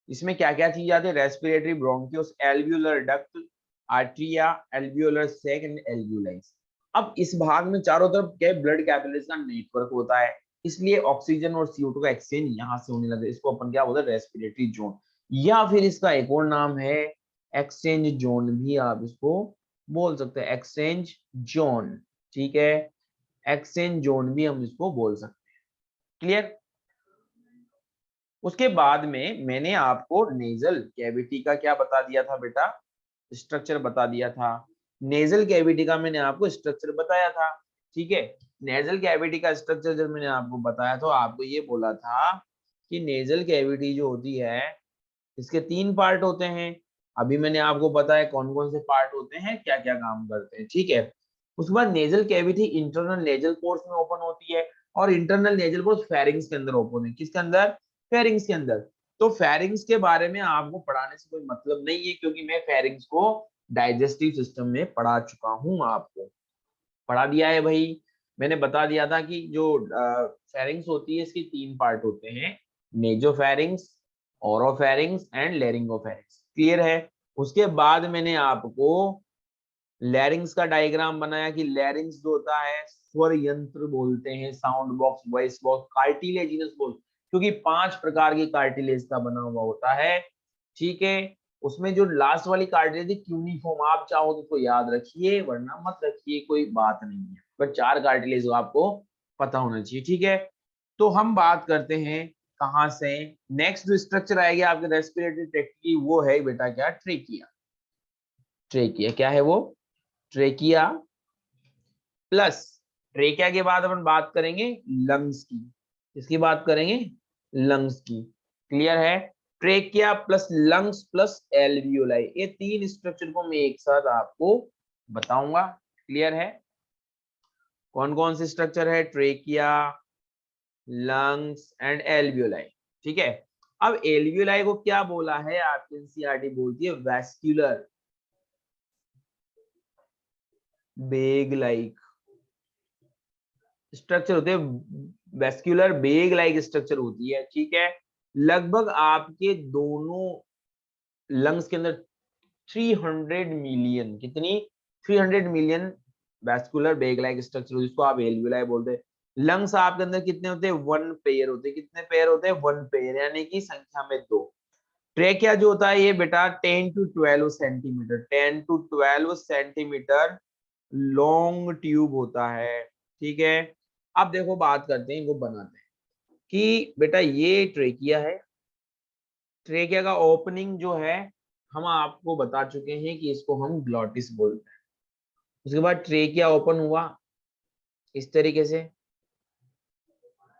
S1: इसमें क्या क्या चीज आती है? Respiratory bronchioles, alveolar duct, atria, alveolar sac and alveoli. अब इस भाग में चारों तरफ क्या ब्लड कैपिलरीज का नेटवर्क होता है, इसलिए ऑक्सीजन और CO2 का एक्सचेंज यहां से होने लगा। इसको अपन क्या बोलते हैं? Respiratory zone. या फिर इसका एक और नाम है एक्सचेंज जोन, भी आप इसको बोल सकते हैं, एक्सचेंज जोन। ठीक है, एक्सचेंज जोन भी हम इसको बोल सकते हैं। क्लियर? उसके बाद में मैंने आपको नेजल कैविटी का क्या बता दिया था बेटा, स्ट्रक्चर बता दिया था। नेजल कैविटी का मैंने आपको स्ट्रक्चर बताया था, ठीक है। नेजल कैविटी का स्ट्रक्चर जब मैंने आपको बताया तो आपको ये बोला था कि नेजल कैविटी जो होती है इसके 3 पार्ट होते हैं। अभी मैंने आपको बताया कौन कौन से पार्ट होते हैं, क्या क्या काम करते हैं, ठीक है। उसके बाद nasal cavity internal nasal pores में ओपन होती है और इंटरनल नेजल पोर्स फेरिंग्स के अंदर ओपन है। किसके अंदर? फेरिंग्स के अंदर। तो फेरिंग्स के बारे में आपको पढ़ाने से कोई मतलब नहीं है, क्योंकि मैं फेरिंग्स को डाइजेस्टिव सिस्टम में पढ़ा चुका हूं, आपको पढ़ा दिया है भाई। मैंने बता दिया था कि जो फेरिंग्स होती है इसके 3 पार्ट होते हैं, nasopharynx, oropharynx and laryngopharynx. Clear है? उसके बाद मैंने आपको लैरिंग्स का डायग्राम बनाया कि लैरिंग्स जो होता है स्वर यंत्र बोलते हैं, sound box, voice box, cartilaginous बोल, क्योंकि 5 प्रकार की कार्टिलेज का बना हुआ होता है, ठीक है। उसमें जो लास्ट वाली कार्टिलेज है क्यूनिफॉर्म, आप चाहो तो उसको याद रखिए वरना मत रखिए, कोई बात नहीं है, पर 4 कार्टिलेज आपको पता होना चाहिए, ठीक है। तो हम बात करते हैं कहां से, नेक्स्ट जो स्ट्रक्चर आएगी आपके रेस्पिरेटरी ट्रैक्ट की, वो है बेटा क्या, ट्रेकिया। ट्रेकिया क्या है वो? ट्रेकिया प्लस, ट्रेकिया के बाद अपन बात करेंगे लंग्स की। किसकी बात करेंगे? लंग्स की। क्लियर है? Trachea plus lungs plus alveoli, ये 3 स्ट्रक्चर को मैं एक साथ आपको बताऊंगा। क्लियर है? कौन कौन से स्ट्रक्चर है? ट्रेकिया, लंग्स एंड एल्वियोलाई, ठीक है। अब एल्वियोलाई को क्या बोला है, आपकी एनसीईआरटी बोलती है वैस्कुलर बेग लाइक स्ट्रक्चर होते हैं, वेस्क्यूलर बेग लाइक स्ट्रक्चर होती है, ठीक है। लगभग आपके दोनों लंग्स के अंदर 300 मिलियन, कितनी? 300 million vascular bag like structure, जिसको आप एल्वियोलाई बोलते हैं। लंग्स आपके अंदर कितने होते हैं? 1 पेयर होते हैं। कितने पेयर होते हैं? 1 पेयर, यानी कि संख्या में 2। ट्रेकिया जो होता है ये बेटा 10 to 12 centimetre, 10 to 12 centimetre long tube होता है, ठीक है। अब देखो बात करते हैं, इनको बनाते हैं कि बेटा ये ट्रेकिया है। ट्रेकिया का ओपनिंग जो है हम आपको बता चुके हैं कि इसको हम ग्लॉटिस बोलते हैं। उसके बाद ट्रेकिया ओपन हुआ इस तरीके से,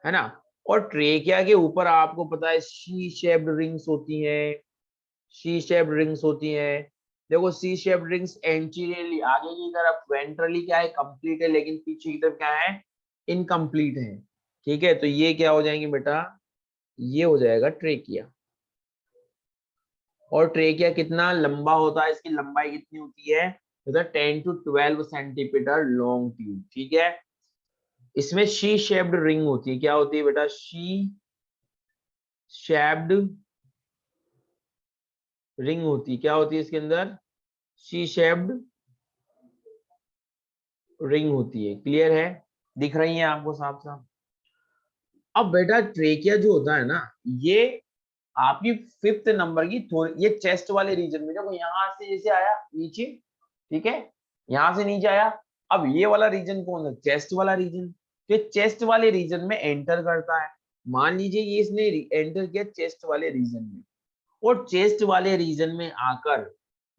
S1: है ना। और ट्रेकिया के ऊपर आपको पता है सी शेप्ड रिंग्स होती हैं, सी शेप्ड रिंग्स होती हैं। देखो सी शेप्ड रिंग्स एंटीरियरली आगे की तरफ, वेंट्रली क्या है, कंप्लीट है, लेकिन पीछे की तरफ क्या है, इनकम्प्लीट है, ठीक है। तो ये क्या हो जाएंगे बेटा, ये हो जाएगा ट्रेकिया। और ट्रेकिया कितना लंबा होता है, इसकी लंबाई कितनी होती है, 10 टू 12 सेंटीमीटर लॉन्ग ट्यूब, ठीक है। इसमें शी शेप्ड रिंग होती है, क्या होती है बेटा, शी शेप्ड रिंग होती है, क्या होती है इसके अंदर, शी शेप्ड रिंग होती है। क्लियर है? दिख रही है आपको साफ साफ? अब बेटा ट्रेकिया जो होता है ना, ये आपकी 5th नंबर की थोड़ी, ये चेस्ट वाले रीजन में, देखो यहाँ से जैसे आया नीचे, ठीक है, यहाँ से नीचे आया। अब ये वाला रीजन कौन सा? चेस्ट वाला रीजन। तो चेस्ट वाले रीजन में एंटर करता है। मान लीजिए ये इसने एंटर किया चेस्ट वाले रीजन में, और चेस्ट वाले रीजन में आकर,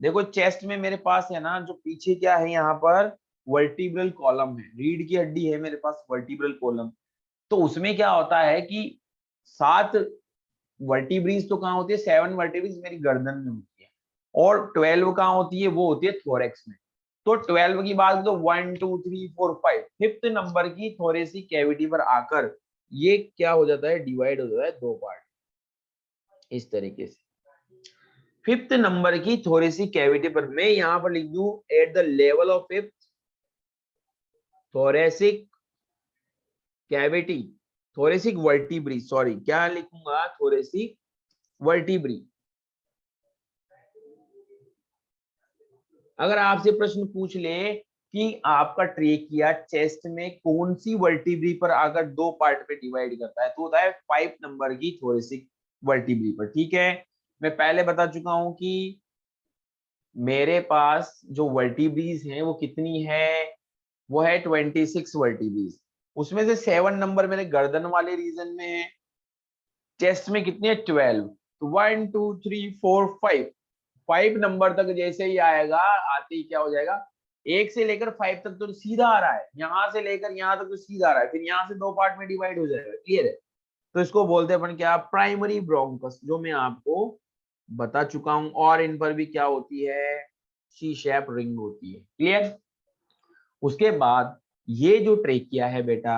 S1: देखो चेस्ट में मेरे पास है ना, जो पीछे क्या है यहाँ पर, वर्टिब्रल कॉलम है, रीढ़ की हड्डी है मेरे पास, वर्टिब्रल कॉलम। तो उसमें क्या होता है कि 7 वर्टिब्रीज तो कहाँ होती है, 7 वर्टिब्रीज मेरी गर्दन में होती है, और 12 कहाँ होती है, वो होती है थोरेक्स में। तो 12 की बात तो 1 2 3 4 5, 5th नंबर की थोरेसिक कैविटी पर आकर ये क्या हो जाता है, डिवाइड हो जाता है 2 पार्ट, इस तरीके से। 5th नंबर की थोरेसिक कैविटी पर मैं यहां पर लिख दूं, at the level of 5th thoracic cavity, thoracic vertebrae, sorry क्या लिखूंगा, थोरेसिक वर्टिब्री। अगर आपसे प्रश्न पूछ ले कि आपका ट्रेकिया चेस्ट में कौन सी वर्टिब्री पर आकर 2 पार्ट पे डिवाइड करता है, तो होता है 5 नंबर की थोरेसिक वर्टिब्री पर, ठीक है। मैं पहले बता चुका हूं कि मेरे पास जो वर्टिब्रीज हैं वो कितनी है, वो है 26 वर्टिब्रीज। उसमें से 7 नंबर मेरे गर्दन वाले रीजन में है, चेस्ट में कितने है 12, तो 1 2 3 4 5, 5 नंबर तक जैसे ही आएगा, आते ही क्या हो जाएगा, 1 से लेकर 5 तक तो सीधा आ रहा है, यहाँ से लेकर यहाँ तक तो सीधा आ रहा है, फिर यहाँ से 2 पार्ट में डिवाइड हो जाएगा। क्लियर है? तो इसको बोलते हैं अपन क्या, प्राइमरी ब्रोंकस, जो मैं आपको बता चुका हूं। और इन पर भी क्या होती है, सी शेप रिंग होती है। क्लियर? उसके बाद ये जो ट्रेकिया है बेटा,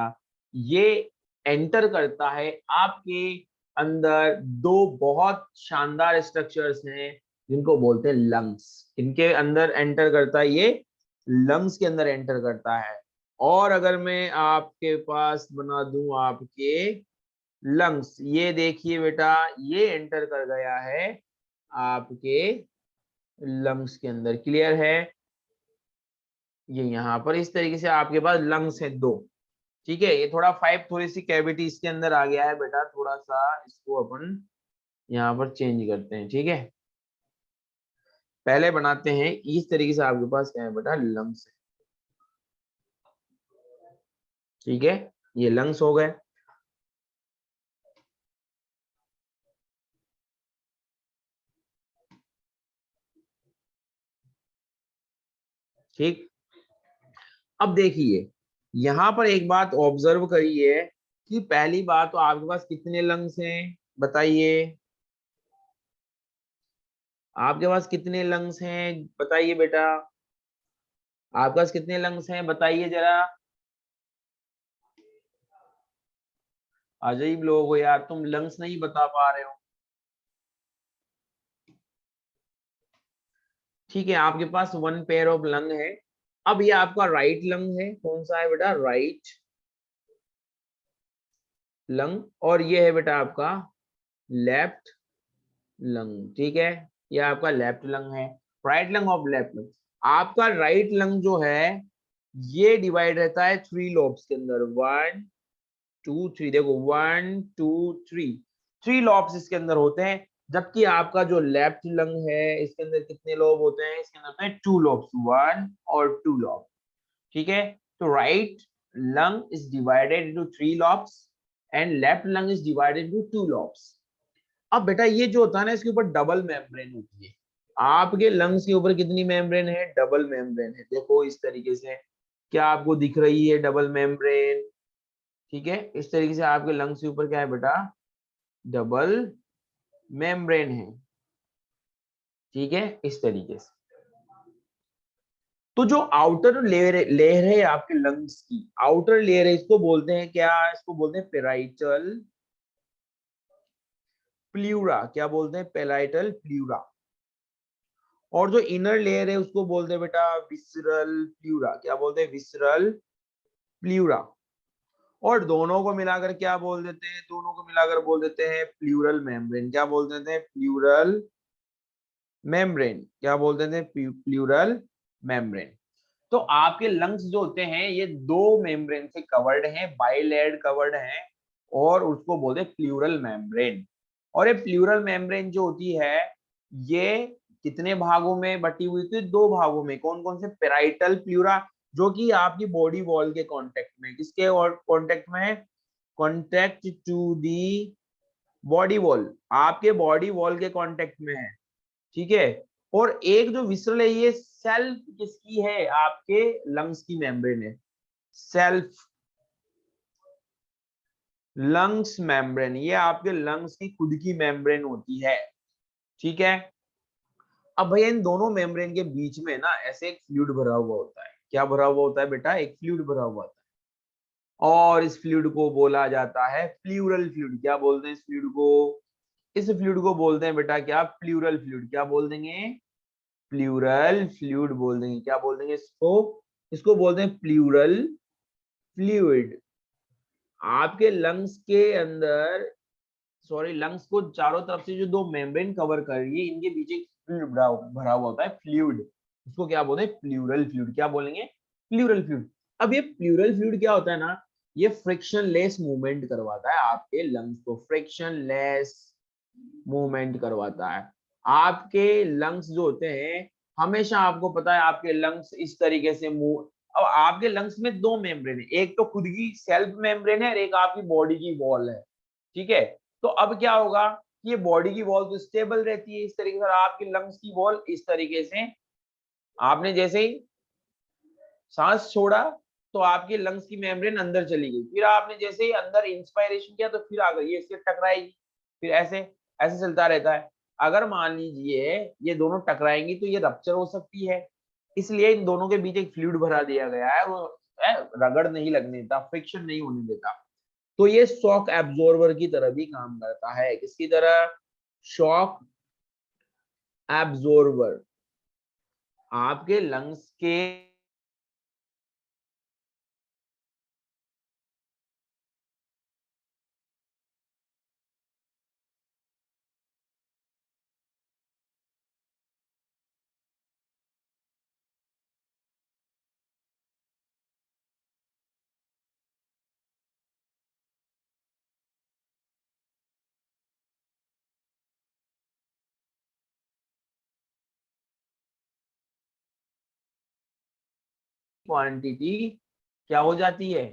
S1: ये एंटर करता है आपके अंदर दो बहुत शानदार स्ट्रक्चर्स हैं जिनको बोलते हैं लंग्स। इनके अंदर एंटर करता है, ये लंग्स के अंदर एंटर करता है। और अगर मैं आपके पास बना दूं आपके लंग्स, ये देखिए बेटा, ये एंटर कर गया है आपके लंग्स के अंदर। क्लियर है? ये यहाँ पर इस तरीके से आपके पास लंग्स है दो। ठीक है, ये थोड़ा 5 थोड़ी सी कैविटी इसके अंदर आ गया है बेटा, थोड़ा सा इसको अपन यहाँ पर चेंज करते हैं। ठीक है, पहले बनाते हैं इस तरीके से, आपके पास क्या है बेटा, लंग्स है। ठीक है, ये लंग्स हो गए। ठीक, अब देखिए यहाँ पर एक बात ऑब्जर्व करिए कि पहली बात तो आपके पास कितने लंग्स हैं बताइए, आपके पास कितने लंग्स हैं बताइए बेटा, आपके पास कितने लंग्स हैं बताइए जरा। अजीब लोग हो यार, तुम लंग्स नहीं बता पा रहे हो। ठीक है, आपके पास 1 पेयर ऑफ लंग है। अब ये आपका राइट लंग है, कौन सा है बेटा, राइट लंग। और ये है बेटा आपका लेफ्ट लंग। ठीक है, ये आपका लेफ्ट लंग है, right lung of left lung. आपका राइट लंग जो है ये डिवाइड रहता है 3 लॉब्स के अंदर, 1 2 3, देखो 1 2 3, 3 लॉब्स इसके अंदर होते हैं। जबकि आपका जो लेफ्ट लंग है इसके अंदर कितने लोब होते हैं, इसके अंदर होते हैं 2 लॉब्स, 1 और 2 लॉब। ठीक है, तो right lung is divided into 3 lobes and left lung is divided into 2 lobes. अब बेटा ये जो होता है ना, इसके ऊपर डबल मेम्ब्रेन होती है। आपके लंग्स के ऊपर कितनी मेम्ब्रेन है, डबल मेम्ब्रेन है। देखो इस तरीके से, क्या आपको दिख रही है डबल मेम्ब्रेन? ठीक है, इस तरीके से आपके लंग्स के ऊपर क्या है बेटा, डबल मेम्ब्रेन है। ठीक है, इस तरीके से। तो जो आउटर लेयर है आपके लंग्स की, आउटर लेयर है, इसको बोलते हैं क्या, इसको बोलते हैं पेराइटल प्ल्यूरा। क्या बोलते हैं, पेराइटल प्ल्यूरा। और जो इनर लेयर है उसको बोलते हैं बेटा विसरल प्ल्यूरा। क्या बोलते हैं, विसरल प्ल्यूरा। और दोनों को मिलाकर क्या बोल देते हैं, दोनों को मिलाकर बोल देते हैं प्ल्यूरल मेम्ब्रेन। क्या बोल देते हैं, प्ल्यूरल मेम्ब्रेन। क्या बोल देते हैं, प्ल्यूरल मेम्ब्रेन। तो आपके लंग्स जो होते हैं ये दो मेम्ब्रेन से कवर्ड हैं, बाइलेयर्ड कवर्ड हैं, और उसको बोलते हैं प्लूरल मेम्ब्रेन। और ये प्लूरल मेम्ब्रेन जो होती है ये कितने भागों में बटी हुई थी, दो भागों में। कौन कौन से, पेराइटल प्लूरा जो कि आपकी बॉडी वॉल के कांटेक्ट में, किसके और कांटेक्ट में है, contact to the body wall, आपके बॉडी वॉल के कांटेक्ट में है। ठीक है, और एक जो विसरल है ये सेल्फ किसकी है, आपके लंग्स की मेम्ब्रेन है, सेल्फ लंग्स मेम्ब्रेन, ये आपके लंग्स की खुद की मेम्ब्रेन होती है। ठीक है, अब भैया इन दोनों मेम्ब्रेन के बीच में ना ऐसे एक फ्लूइड भरा हुआ होता है। क्या भरा हुआ होता है बेटा, एक फ्लूइड भरा हुआ होता है, और इस फ्लूइड को बोला जाता है प्लूरल फ्लूइड। क्या बोलते हैं इस फ्लूइड को, इस फ्लूइड को बोलते हैं बेटा क्या, प्लूरल फ्लूइड। क्या बोल देंगे, प्लूरल फ्लूइड बोल देंगे। क्या बोल देंगे इसको, इसको बोलते हैं प्लूरल फ्लूइड। आपके लंग्स के अंदर, सॉरी, लंग्स को चारों तरफ से जो दो मेम्ब्रेन कवर कर रही है, इनके बीच एक फ्लूइड भरा हुआ होता है, फ्लूइड। उसको क्या बोलते हैं, प्लूरल फ्लूइड। क्या बोलेंगे, प्लूरल फ्लूइड। अब ये प्लूरल फ्लूइड क्या होता है ना, ये फ्रिक्शनलेस मूवमेंट करवाता है आपके लंग्स को, फ्रिक्शनलेस मूवमेंट करवाता है। आपके लंग्स जो होते हैं, हमेशा आपको पता है आपके लंग्स इस तरीके से मूव। अब आपके लंग्स में दो मेम्ब्रेन है, एक तो खुद की सेल्फ मेम्ब्रेन है और एक आपकी बॉडी की वॉल है। ठीक है, तो अब क्या होगा, ये बॉडी की वॉल तो स्टेबल रहती है इस तरीके से, आपकी लंग्स की वॉल इस तरीके से, आपने जैसे ही सांस छोड़ा तो आपके लंग्स की मेम्ब्रेन अंदर चली गई, फिर आपने जैसे ही अंदर इंस्पायरेशन किया तो फिर आ गई, ये इससे टकराएगी, फिर ऐसे ऐसे चलता रहता है। अगर मान लीजिए ये दोनों टकराएंगी तो ये रप्चर हो सकती है, इसलिए इन दोनों के बीच एक फ्लूइड भरा दिया गया है, वो रगड़ नहीं लगने देता, फ्रिक्शन नहीं होने देता। तो ये शॉक एब्जॉर्बर की तरह भी काम करता है, किसकी तरह, शॉक एब्जॉर्बर। आपके लंग्स के क्वांटिटी क्या हो जाती है,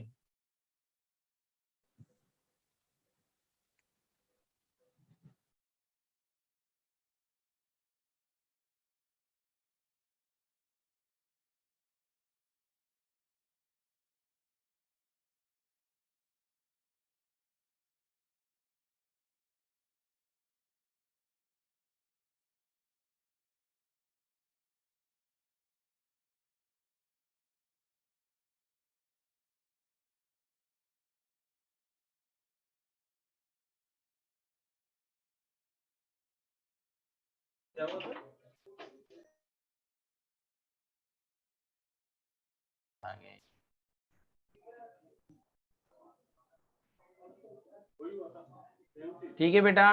S1: ठीक है बेटा,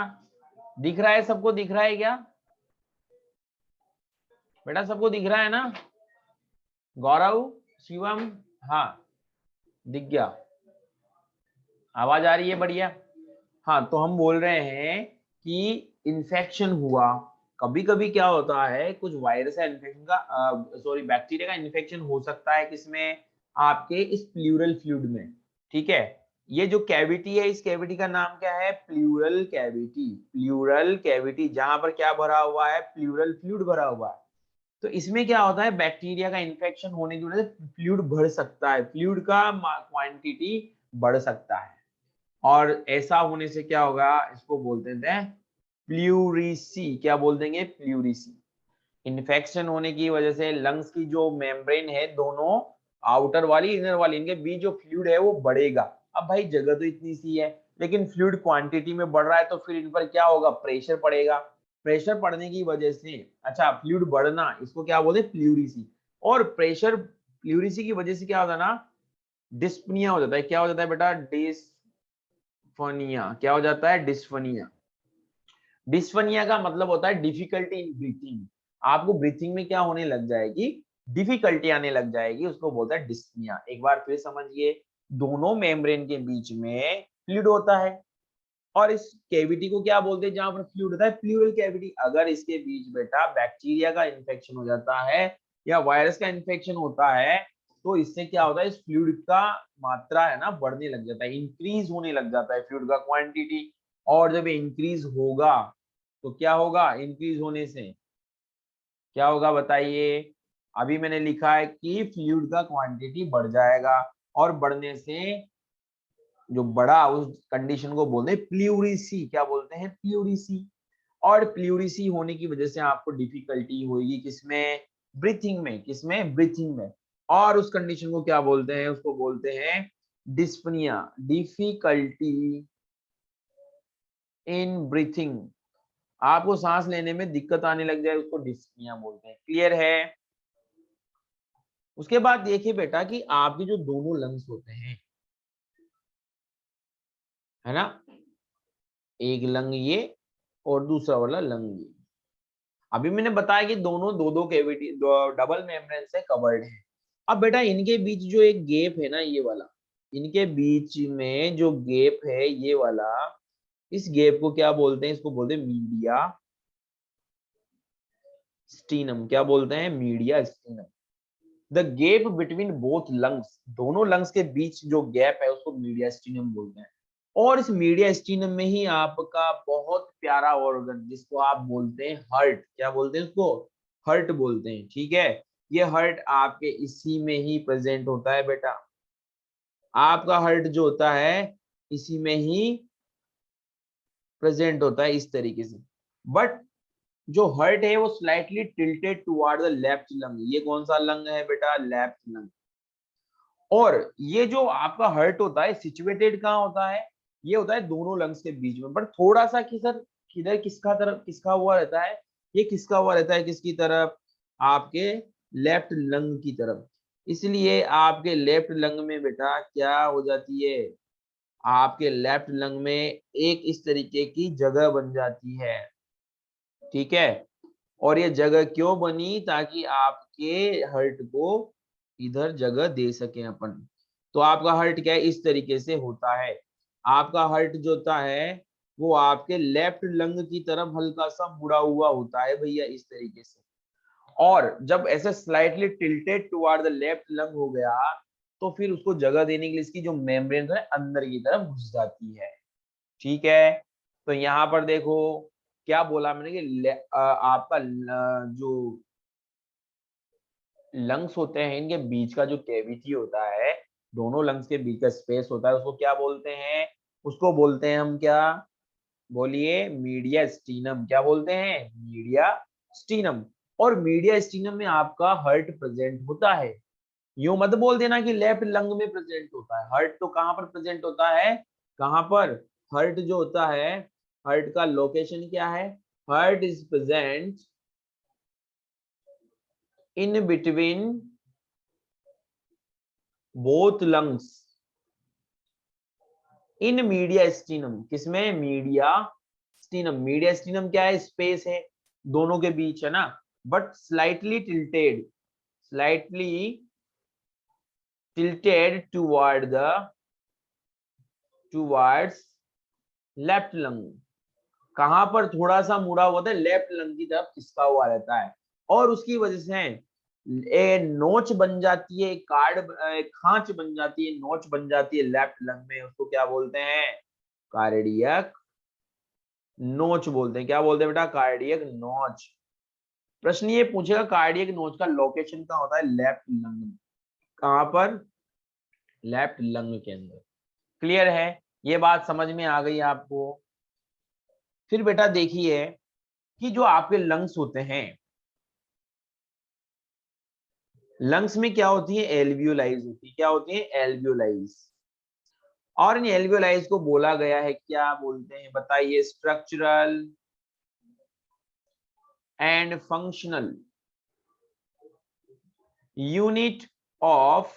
S1: दिख रहा है सबको, दिख रहा है क्या बेटा, सबको दिख रहा है ना, गौरव, शिवम, हाँ दिख गया, आवाज आ रही है, बढ़िया। हाँ तो हम बोल रहे हैं कि इन्फेक्शन हुआ, कभी कभी क्या होता है, कुछ वायरस या इन्फेक्शन का सॉरी बैक्टीरिया का इन्फेक्शन हो सकता है, किसमें, आपके इस प्लूरल फ्लूइड में, ठीक है। ये जो कैविटी है, इस कैविटी का नाम क्या है, प्लूरल कैविटी, प्लूरल कैविटी, जहां पर क्या भरा हुआ है, प्लूरल फ्लूइड भरा हुआ है। तो इसमें क्या होता है, बैक्टीरिया का इन्फेक्शन होने की वजह से फ्लूइड बढ़ सकता है, फ्लूइड का क्वांटिटी बढ़ सकता है, और ऐसा होने से क्या होगा, इसको बोलते हैं प्लूरिसी, क्या बोल देंगे, प्लूरिसी। इन्फेक्शन होने की वजह से लंग्स की जो मेम्ब्रेन है, दोनों आउटर वाली इनर वाली, इनके बीच जो फ्लूइड है वो बढ़ेगा। अब भाई जगह तो इतनी सी है, लेकिन फ्लूइड क्वांटिटी में बढ़ रहा है, तो फिर इन पर क्या होगा, प्रेशर पड़ेगा, प्रेशर पड़ने की वजह से, अच्छा फ्लूइड बढ़ना, इसको क्या बोलते हैं, प्लूरिसी। और प्रेशर प्लूरिसी की वजह से क्या होता है ना, डिस्पनिया हो जाता है, क्या हो जाता है बेटा, डिस्फनिया, क्या हो जाता है, डिस्फनिया। डिस्फनिया का मतलब होता है डिफिकल्टी इन ब्रीथिंग, आपको ब्रीथिंग में क्या होने लग जाएगी, डिफिकल्टी आने लग जाएगी, उसको बोलता है डिस्फनिया। एक बार फिर समझिए, दोनों मेम्ब्रेन के बीच में फ्लूइड होता है, और इस कैविटी को क्या बोलते हैं, जहां पर फ्लूइड होता है, प्लूरल कैविटी। अगर इसके बीच बेटा बैक्टीरिया का इन्फेक्शन हो जाता है या वायरस का इन्फेक्शन होता है, तो इससे क्या होता है, इस फ्लूइड का मात्रा है ना बढ़ने लग जाता है, इंक्रीज होने लग जाता है फ्लूइड का क्वांटिटी। और जब इंक्रीज होगा तो क्या होगा, इंक्रीज होने से क्या होगा बताइए, अभी मैंने लिखा है कि फ्लूइड का क्वांटिटी बढ़ जाएगा, और बढ़ने से जो बड़ा, उस कंडीशन को बोलते हैं प्लूरिसी, क्या बोलते हैं, प्लूरिसी। और प्लूरिसी होने की वजह से आपको डिफिकल्टी होगी किसमें, ब्रीथिंग में, किसमें, ब्रीथिंग में। और उस कंडीशन को क्या बोलते हैं, उसको बोलते हैं डिस्पनिया, डिफिकल्टी इन ब्रीथिंग, आपको सांस लेने में दिक्कत आने लग जाए, उसको डिस्पनिया बोलते हैं। क्लियर है। उसके बाद देखिए बेटा कि आपके जो दोनों लंग्स होते हैं, है ना, एक लंग ये और दूसरा वाला लंग ये, अभी मैंने बताया कि दोनों दो दो कैविटी, डबल मेम्ब्रेन से कवर्ड है। अब बेटा इनके बीच जो एक गैप है ना, ये वाला, इनके बीच में जो गैप है ये वाला, इस गैप को क्या बोलते हैं, इसको बोलते हैं मीडिया स्टीनम, क्या बोलते हैं, mediastinum. The gap between both lungs, दोनों लंग्स के बीच जो गैप है उसको मीडिया स्टीनम बोलते हैं। और इस मीडियास्टिनम में ही आपका बहुत प्यारा ऑर्गन जिसको आप बोलते हैं हर्ट, क्या बोलते हैं उसको, हर्ट बोलते हैं, ठीक है। ये हर्ट आपके इसी में ही प्रेजेंट होता है बेटा, आपका हर्ट जो होता है इसी में ही प्रेजेंट होता है इस तरीके से। बट जो हर्ट है वो slightly tilted toward the left lung, ये कौन सा लंग है बेटा, लेफ्ट लंग। और ये जो आपका हर्ट होता है सिचुएटेड कहाँ होता है, ये होता है दोनों लंग्स के बीच में, बट थोड़ा सा किधर किधर किसका तरफ किसका हुआ रहता है, ये किसका हुआ रहता है, किसकी तरफ, आपके लेफ्ट लंग की तरफ। इसलिए आपके लेफ्ट लंग में बेटा क्या हो जाती है, आपके लेफ्ट लंग में एक इस तरीके की जगह बन जाती है, ठीक है। और ये जगह क्यों बनी, ताकि आपके हर्ट को इधर जगह दे सके अपन। तो आपका हर्ट क्या है, इस तरीके से होता है। आपका हर्ट जो होता है वो आपके लेफ्ट लंग की तरफ हल्का सा मुड़ा हुआ होता है भैया, इस तरीके से। और जब ऐसे slightly tilted toward the left lung हो गया, तो फिर उसको जगह देने के लिए इसकी जो मेम्ब्रेन है अंदर की तरफ घुस जाती है, ठीक है। तो यहाँ पर देखो क्या बोला मैंने कि आपका जो लंग्स होते हैं इनके बीच का जो कैविटी होता है, दोनों लंग्स के बीच का स्पेस होता है, उसको क्या बोलते हैं, उसको बोलते हैं हम क्या, बोलिए, मीडिया स्टीनम। क्या बोलते हैं, मीडिया स्टीनम। और मीडिया स्टीनम में आपका हर्ट प्रेजेंट होता है। यूं मत बोल देना कि लेफ्ट लंग में प्रेजेंट होता है, हर्ट तो कहां पर प्रेजेंट होता है, कहां पर, हर्ट जो होता है, हर्ट का लोकेशन क्या है, heart is present in between both lungs in mediastinum, किसमें, मीडिया स्टीनम। मीडिया स्टीनम क्या है, स्पेस है दोनों के बीच, है ना, but slightly tilted, slightly tilted towards left lung. कहां पर थोड़ा सा मुड़ा हुआ था, लेफ्ट लंग की तरफ खिसका हुआ रहता है। और उसकी वजह से नोच बन जाती है, खांच बन जाती है, नोच बन जाती है लेफ्ट लंग में, उसको क्या बोलते हैं, कार्डियक नोच बोलते हैं। क्या बोलते हैं बेटा, कार्डियक नोच। प्रश्न ये पूछेगा कार्डियक नोच का लोकेशन कहाँ होता है, लेफ्ट लंग में। कहां पर, लेफ्ट लंग के अंदर। क्लियर है, ये बात समझ में आ गई आपको। फिर बेटा देखिए कि जो आपके लंग्स होते हैं, लंग्स में क्या होती है, एल्वियोलाइज होती है। क्या होती है, एल्वियोलाइज। और इन एल्वियोलाइज को बोला गया है, क्या बोलते हैं बताइए, structural and functional unit of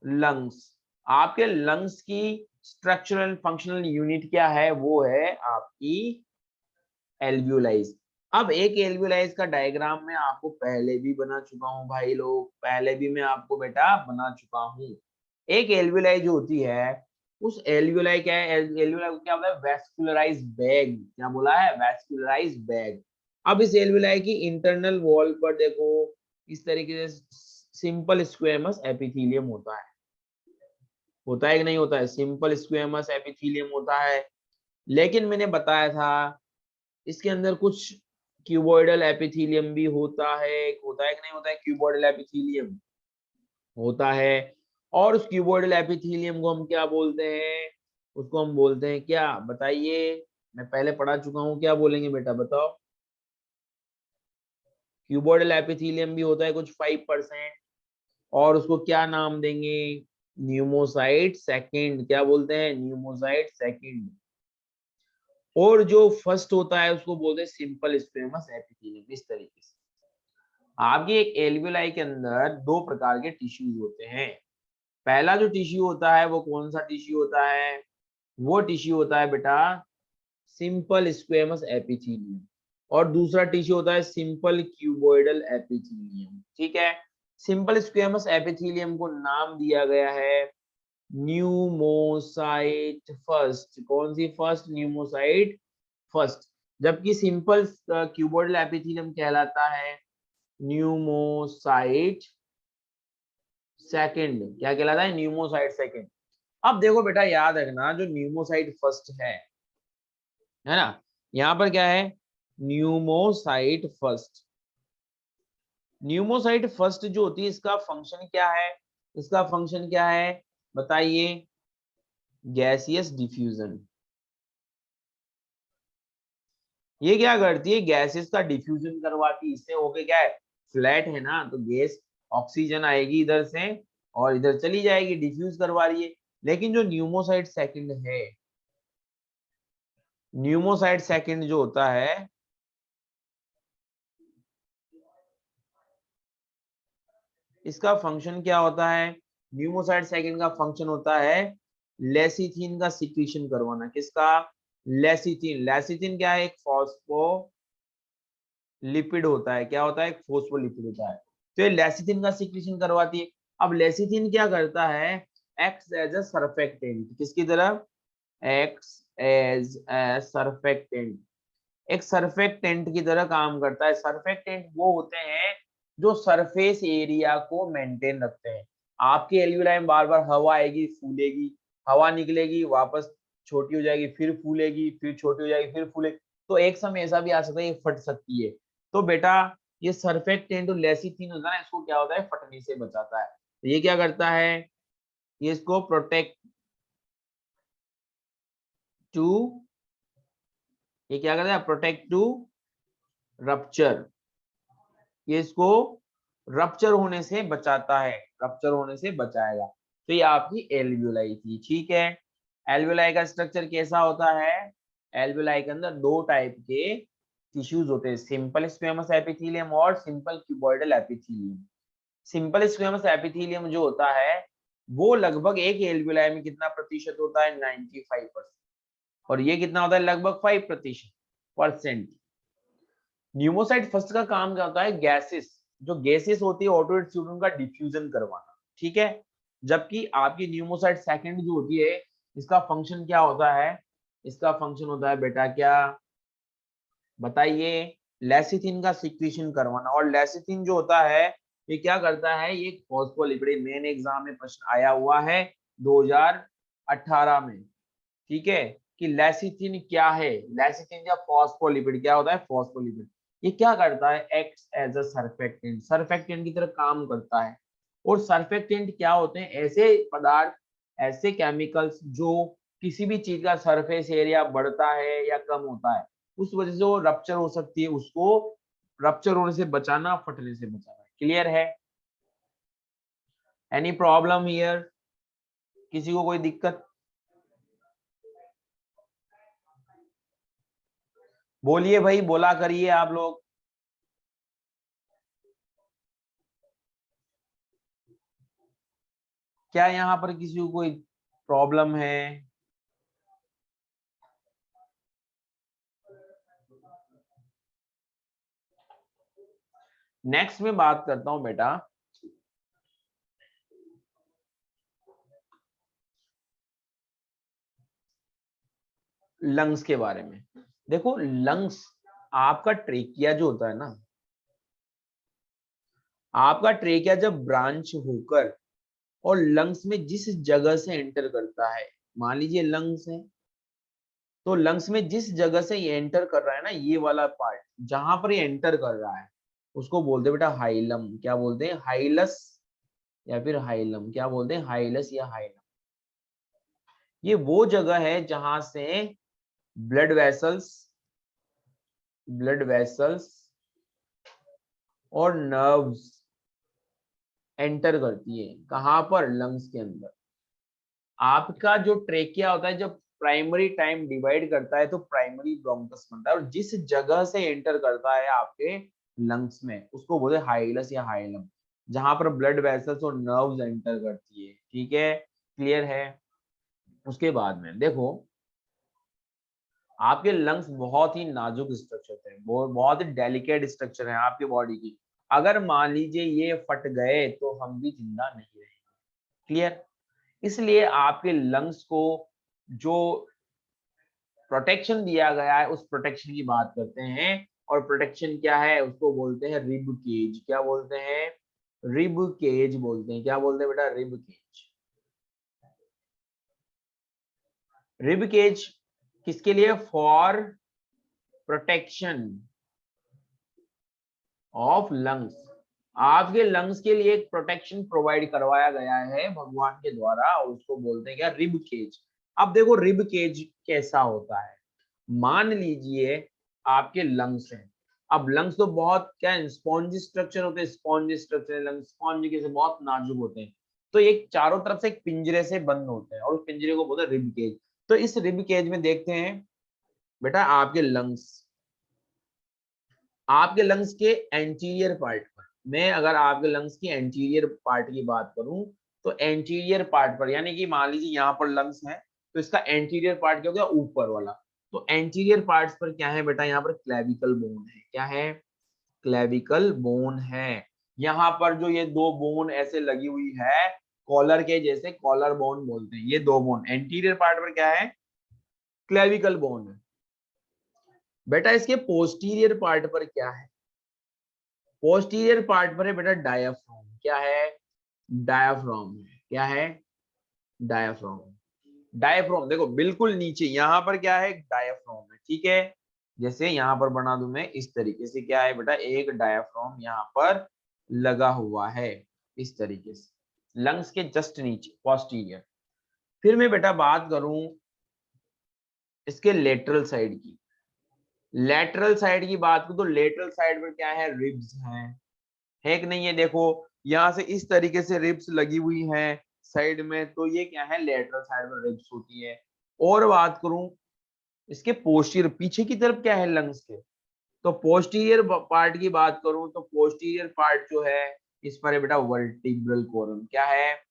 S1: lungs. आपके लंग्स की स्ट्रक्चरल फंक्शनल यूनिट क्या है, वो है आपकी एल्वियोलाइज। अब एक एल्वियोलाइज का डायग्राम मैं आपको पहले भी बना चुका हूं भाई लोग, पहले भी मैं आपको बेटा बना चुका हूं। एक एल्वियोलाई जो होती है, उस एल्वियोलाई क्या है, एल्वियोलाई क्या होता है, वैस्कुलराइज बैग। क्या बोला है, वैस्कुलराइज बैग। अब इस एल्वियोलाई की इंटरनल वॉल पर देखो इस तरीके से सिंपल स्क्वेमस एपिथेलियम होता है कि नहीं होता है, सिंपल स्क्वेमस एपिथेलियम होता है। लेकिन मैंने बताया था इसके अंदर कुछ क्यूबॉइडल एपिथेलियम भी होता है कि नहीं होता है, क्यूबॉइडल एपिथेलियम होता है। और उस क्यूबॉइडल एपिथेलियम को हम क्या बोलते हैं, उसको हम बोलते हैं क्या, बताइए, मैं पहले पढ़ा चुका हूँ, क्या बोलेंगे बेटा बताओ। क्यूबॉइडल एपिथेलियम भी होता है कुछ 5%, और उसको क्या नाम देंगे, न्यूमोसाइट सेकंड। क्या बोलते हैं, न्यूमोसाइट सेकंड। और जो फर्स्ट होता है उसको बोलते हैं सिंपल स्क्वेमस एपिथेलियम। इस तरीके से आपकी एक एल्वियोलाई के अंदर दो प्रकार के टिश्यूज होते हैं। पहला जो टिश्यू होता है वो कौन सा टिश्यू होता है, वो टिश्यू होता है बेटा सिंपल स्क्वेमस एपिथेलियम। और दूसरा टिश्यू होता है सिंपल क्यूबॉइडल एपिथेलियम, ठीक है। सिंपल स्क्वेमस एपिथेलियम को नाम दिया गया है न्यूमोसाइट फर्स्ट। कौन सी फर्स्ट, न्यूमोसाइट फर्स्ट। जबकि सिंपल क्यूबॉइडल एपिथेलियम कहलाता है न्यूमोसाइट सेकंड। क्या कहलाता है, न्यूमोसाइट सेकंड। अब देखो बेटा, याद रखना जो न्यूमोसाइट फर्स्ट है ना, यहाँ पर क्या है, न्यूमोसाइट फर्स्ट। न्यूमोसाइट फर्स्ट जो होती है, इसका फंक्शन क्या है, इसका फंक्शन क्या है बताइए, गैसियस डिफ्यूजन। ये क्या करती है, गैसेस का डिफ्यूजन करवाती है, इससे होके क्या है, फ्लैट है ना, तो गैस ऑक्सीजन आएगी इधर से और इधर चली जाएगी, डिफ्यूज करवा रही है। लेकिन जो न्यूमोसाइट सेकंड है, न्यूमोसाइट सेकंड जो होता है, इसका फंक्शन क्या होता है, न्यूमोसाइड सेकंड का फंक्शन होता है लेसिथिन का सिक्रीशन करवाना। किसका, लेसिथिन। लेसिथिन क्या है, एक फॉस्फोलिपिड होता है। क्या होता है, एक फॉस्फोलिपिड होता है। तो ये लेसिथिन का सिक्रीशन करवाती है। अब लेसिथिन क्या करता है, एक्ट एज अ सर्फेक्टेंट। किसकी तरह, एक्ट एज ए सर्फेक्टेंट, एक सर्फेक्टेंट की तरह काम करता है। सर्फेक्टेंट वो होते हैं जो सरफेस एरिया को मेंटेन रखते हैं। आपके एल्यूलाई में बार बार हवा आएगी, फूलेगी, हवा निकलेगी, वापस छोटी हो जाएगी, फिर फूलेगी, फिर छोटी हो जाएगी, फिर फूलेगी। तो एक समय ऐसा भी आ सकता है ये फट सकती है। तो बेटा ये सर्फेक्टेंट जो लेसिथिन होता है ना, इसको क्या होता है, फटने से बचाता है। तो ये क्या करता है, ये इसको प्रोटेक्ट टू, ये क्या करता है, प्रोटेक्ट टू रप्चर। ये इसको रप्चर होने से बचाता है, रप्चर होने से बचाएगा। तो ये आपकी एल्वियोलाई थी, ठीक है। एल्वियोलाई का स्ट्रक्चर कैसा होता है, एल्वियोलाई के अंदर दो टाइप के टिश्यूज होते हैं, सिंपल स्क्वेमस एपिथेलियम और simple cuboidal epithelium. Simple squamous epithelium जो होता है वो लगभग एक एल्वियोलाई में कितना प्रतिशत होता है, 95%। और ये कितना होता है, लगभग 5%। न्यूमोसाइट फर्स्ट का काम क्या होता है, गैसेस, जो गैसेस होती है ऑटोइड फ्लूइड का डिफ्यूजन करवाना, ठीक है। जबकि आपकी न्यूमोसाइट सेकंड जो होती है, इसका फंक्शन क्या होता है, इसका फंक्शन होता है बेटा क्या बताइए, लेसिथिन का सिक्रीशन करवाना। और लेसिथिन जो होता है ये क्या करता है, ये फॉस्फोलिपिड, मेन एग्जाम में प्रश्न आया हुआ है 2018 में, ठीक है, कि लेसिथिन क्या है। लेसिथिन या फॉस्फोलिपिड, क्या होता है, फॉस्फोलिपिड। ये क्या करता है, acts as a surfactant, surfactant की तरह काम करता है। और सर्फेक्टेंट क्या होते हैं, ऐसे पदार्थ, ऐसे केमिकल्स जो किसी भी चीज का सरफेस एरिया बढ़ता है या कम होता है, उस वजह से वो रप्चर हो सकती है, उसको रप्चर होने से बचाना, फटने से बचाना। क्लियर है, एनी प्रॉब्लम हियर, किसी को कोई दिक्कत, बोलिए भाई, बोला करिए आप लोग। क्या यहाँ पर किसी को कोई प्रॉब्लम है, नेक्स्ट में बात करता हूं बेटा लंग्स के बारे में। देखो लंग्स, आपका ट्रेकिया जो होता है ना, आपका ट्रेकिया जब ब्रांच होकर और लंग्स में जिस जगह से एंटर करता है, मान लीजिए लंग्स है, तो लंग्स में जिस जगह से ये एंटर कर रहा है ना, ये वाला पार्ट जहां पर ये एंटर कर रहा है, उसको बोलते हैं बेटा हाइलम। क्या बोलते हैं, हाइलस या फिर हाइलम। क्या बोलते हैं, हाइलस या हाइलम। ये वो जगह है जहां से ब्लड वेसल्स, ब्लड वेसल्स और नर्व्स एंटर करती है। कहां पर, लंग्स के अंदर। आपका जो ट्रेकिया होता है, जब प्राइमरी टाइम डिवाइड करता है तो प्राइमरी ब्रोंकस बनता है, और जिस जगह से एंटर करता है आपके लंग्स में, उसको बोलते हैं हाइलस या हाइलम, जहां पर ब्लड वेसल्स और नर्व्स एंटर करती है, ठीक है। क्लियर है। उसके बाद में देखो, आपके लंग्स बहुत ही नाजुक स्ट्रक्चर है, बहुत ही डेलिकेट स्ट्रक्चर है आपकी बॉडी की। अगर मान लीजिए ये फट गए तो हम भी जिंदा नहीं रहेंगे। क्लियर। इसलिए आपके लंग्स को जो प्रोटेक्शन दिया गया है, उस प्रोटेक्शन की बात करते हैं। और प्रोटेक्शन क्या है, उसको बोलते हैं रिब केज। क्या बोलते हैं, रिब केज बोलते हैं। क्या बोलते हैं बेटा, रिब केज। रिब केज किसके लिए? For protection of lungs. आपके लंग्स के लिए एक प्रोटेक्शन प्रोवाइड करवाया गया है भगवान के द्वारा, और उसको बोलते हैं क्या? Rib cage. अब देखो रिब केज कैसा होता है। मान लीजिए आपके लंग्स हैं। अब लंग्स तो बहुत क्या है, स्पॉन्जी स्ट्रक्चर होते हैं, स्पॉन्जी स्ट्रक्चर लंग्स स्पॉन्ज के से बहुत नाजुक होते हैं। तो एक चारों तरफ से एक पिंजरे से बंद होते हैं और उस पिंजरे को बोलते हैं रिब केज। तो इस रिब केज में देखते हैं बेटा आपके लंग्स के एंटीरियर पार्ट पर, मैं अगर आपके लंग्स की एंटीरियर पार्ट की बात करूं, तो एंटीरियर पार्ट पर यानी कि मान लीजिए यहाँ पर लंग्स है, तो इसका एंटीरियर पार्ट क्या हो गया? ऊपर वाला। तो एंटीरियर पार्ट्स पर क्या है बेटा? यहाँ पर क्लेविकल बोन है। क्या है? क्लेविकल बोन है। यहाँ पर जो ये दो बोन ऐसे लगी हुई है कॉलर के जैसे, कॉलर बोन बोलते हैं, ये दो बोन एंटीरियर पार्ट पर क्या है? क्लेविकल बोन है। बेटा इसके पोस्टीरियर पार्ट पर क्या है? पोस्टीरियर पार्ट पर है बेटा डायाफ्राम। क्या है? डायाफ्राम है। क्या है? डायाफ्राम। डायाफ्राम देखो बिल्कुल नीचे यहाँ पर क्या है? डायाफ्राम है। ठीक है, जैसे यहाँ पर बना दूं मैं इस तरीके से, क्या है बेटा? एक डायाफ्राम यहाँ पर लगा हुआ है इस तरीके से, लंग्स के जस्ट नीचे पोस्टीरियर। फिर मैं बेटा बात करूं इसके लेटरल साइड की। लेटरल साइड की बात करूं तो लेटरल साइड पर क्या है? रिब्स हैं, है कि नहीं? है देखो यहाँ से इस तरीके से रिब्स लगी हुई हैं साइड में, तो ये क्या है? लेटरल साइड में रिब्स होती है। और बात करूं इसके पोस्टीरियर पीछे की तरफ क्या है लंग्स के, तो पोस्टीरियर पार्ट की बात करूं तो पोस्टीरियर पार्ट जो है इस पर है बेटा वर्टिब्रल कॉलम। क्या है?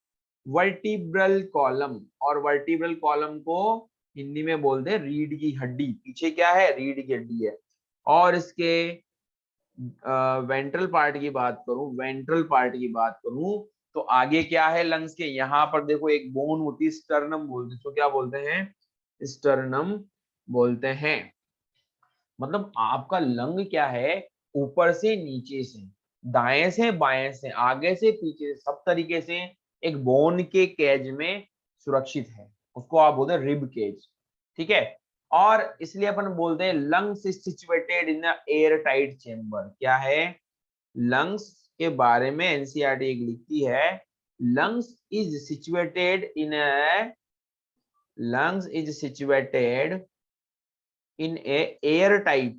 S1: Vertebral column. और वर्टिब्रल कॉलम को हिंदी में बोलते हैं रीढ़ की हड्डी। पीछे क्या है? रीढ़ की हड्डी है। और इसके वेंट्रल पार्ट की बात करूं, वेंट्रल पार्ट की बात करूं तो आगे क्या है लंग्स के? यहाँ पर देखो एक बोन होती है, स्टर्नम बोलते हैं। तो क्या बोलते हैं? स्टर्नम बोलते हैं। मतलब आपका लंग क्या है? ऊपर से नीचे से, दाएं से बाएं से, आगे से पीछे से, सब तरीके से एक बोन के केज में सुरक्षित है। उसको आप बोलते हैं रिब केज। ठीक है, और इसलिए अपन बोलते हैं lungs is situated in air tight chamber. क्या है? लंग्स के बारे में एनसीईआरटी एक लिखती है, lungs is situated in lungs is situated in air tight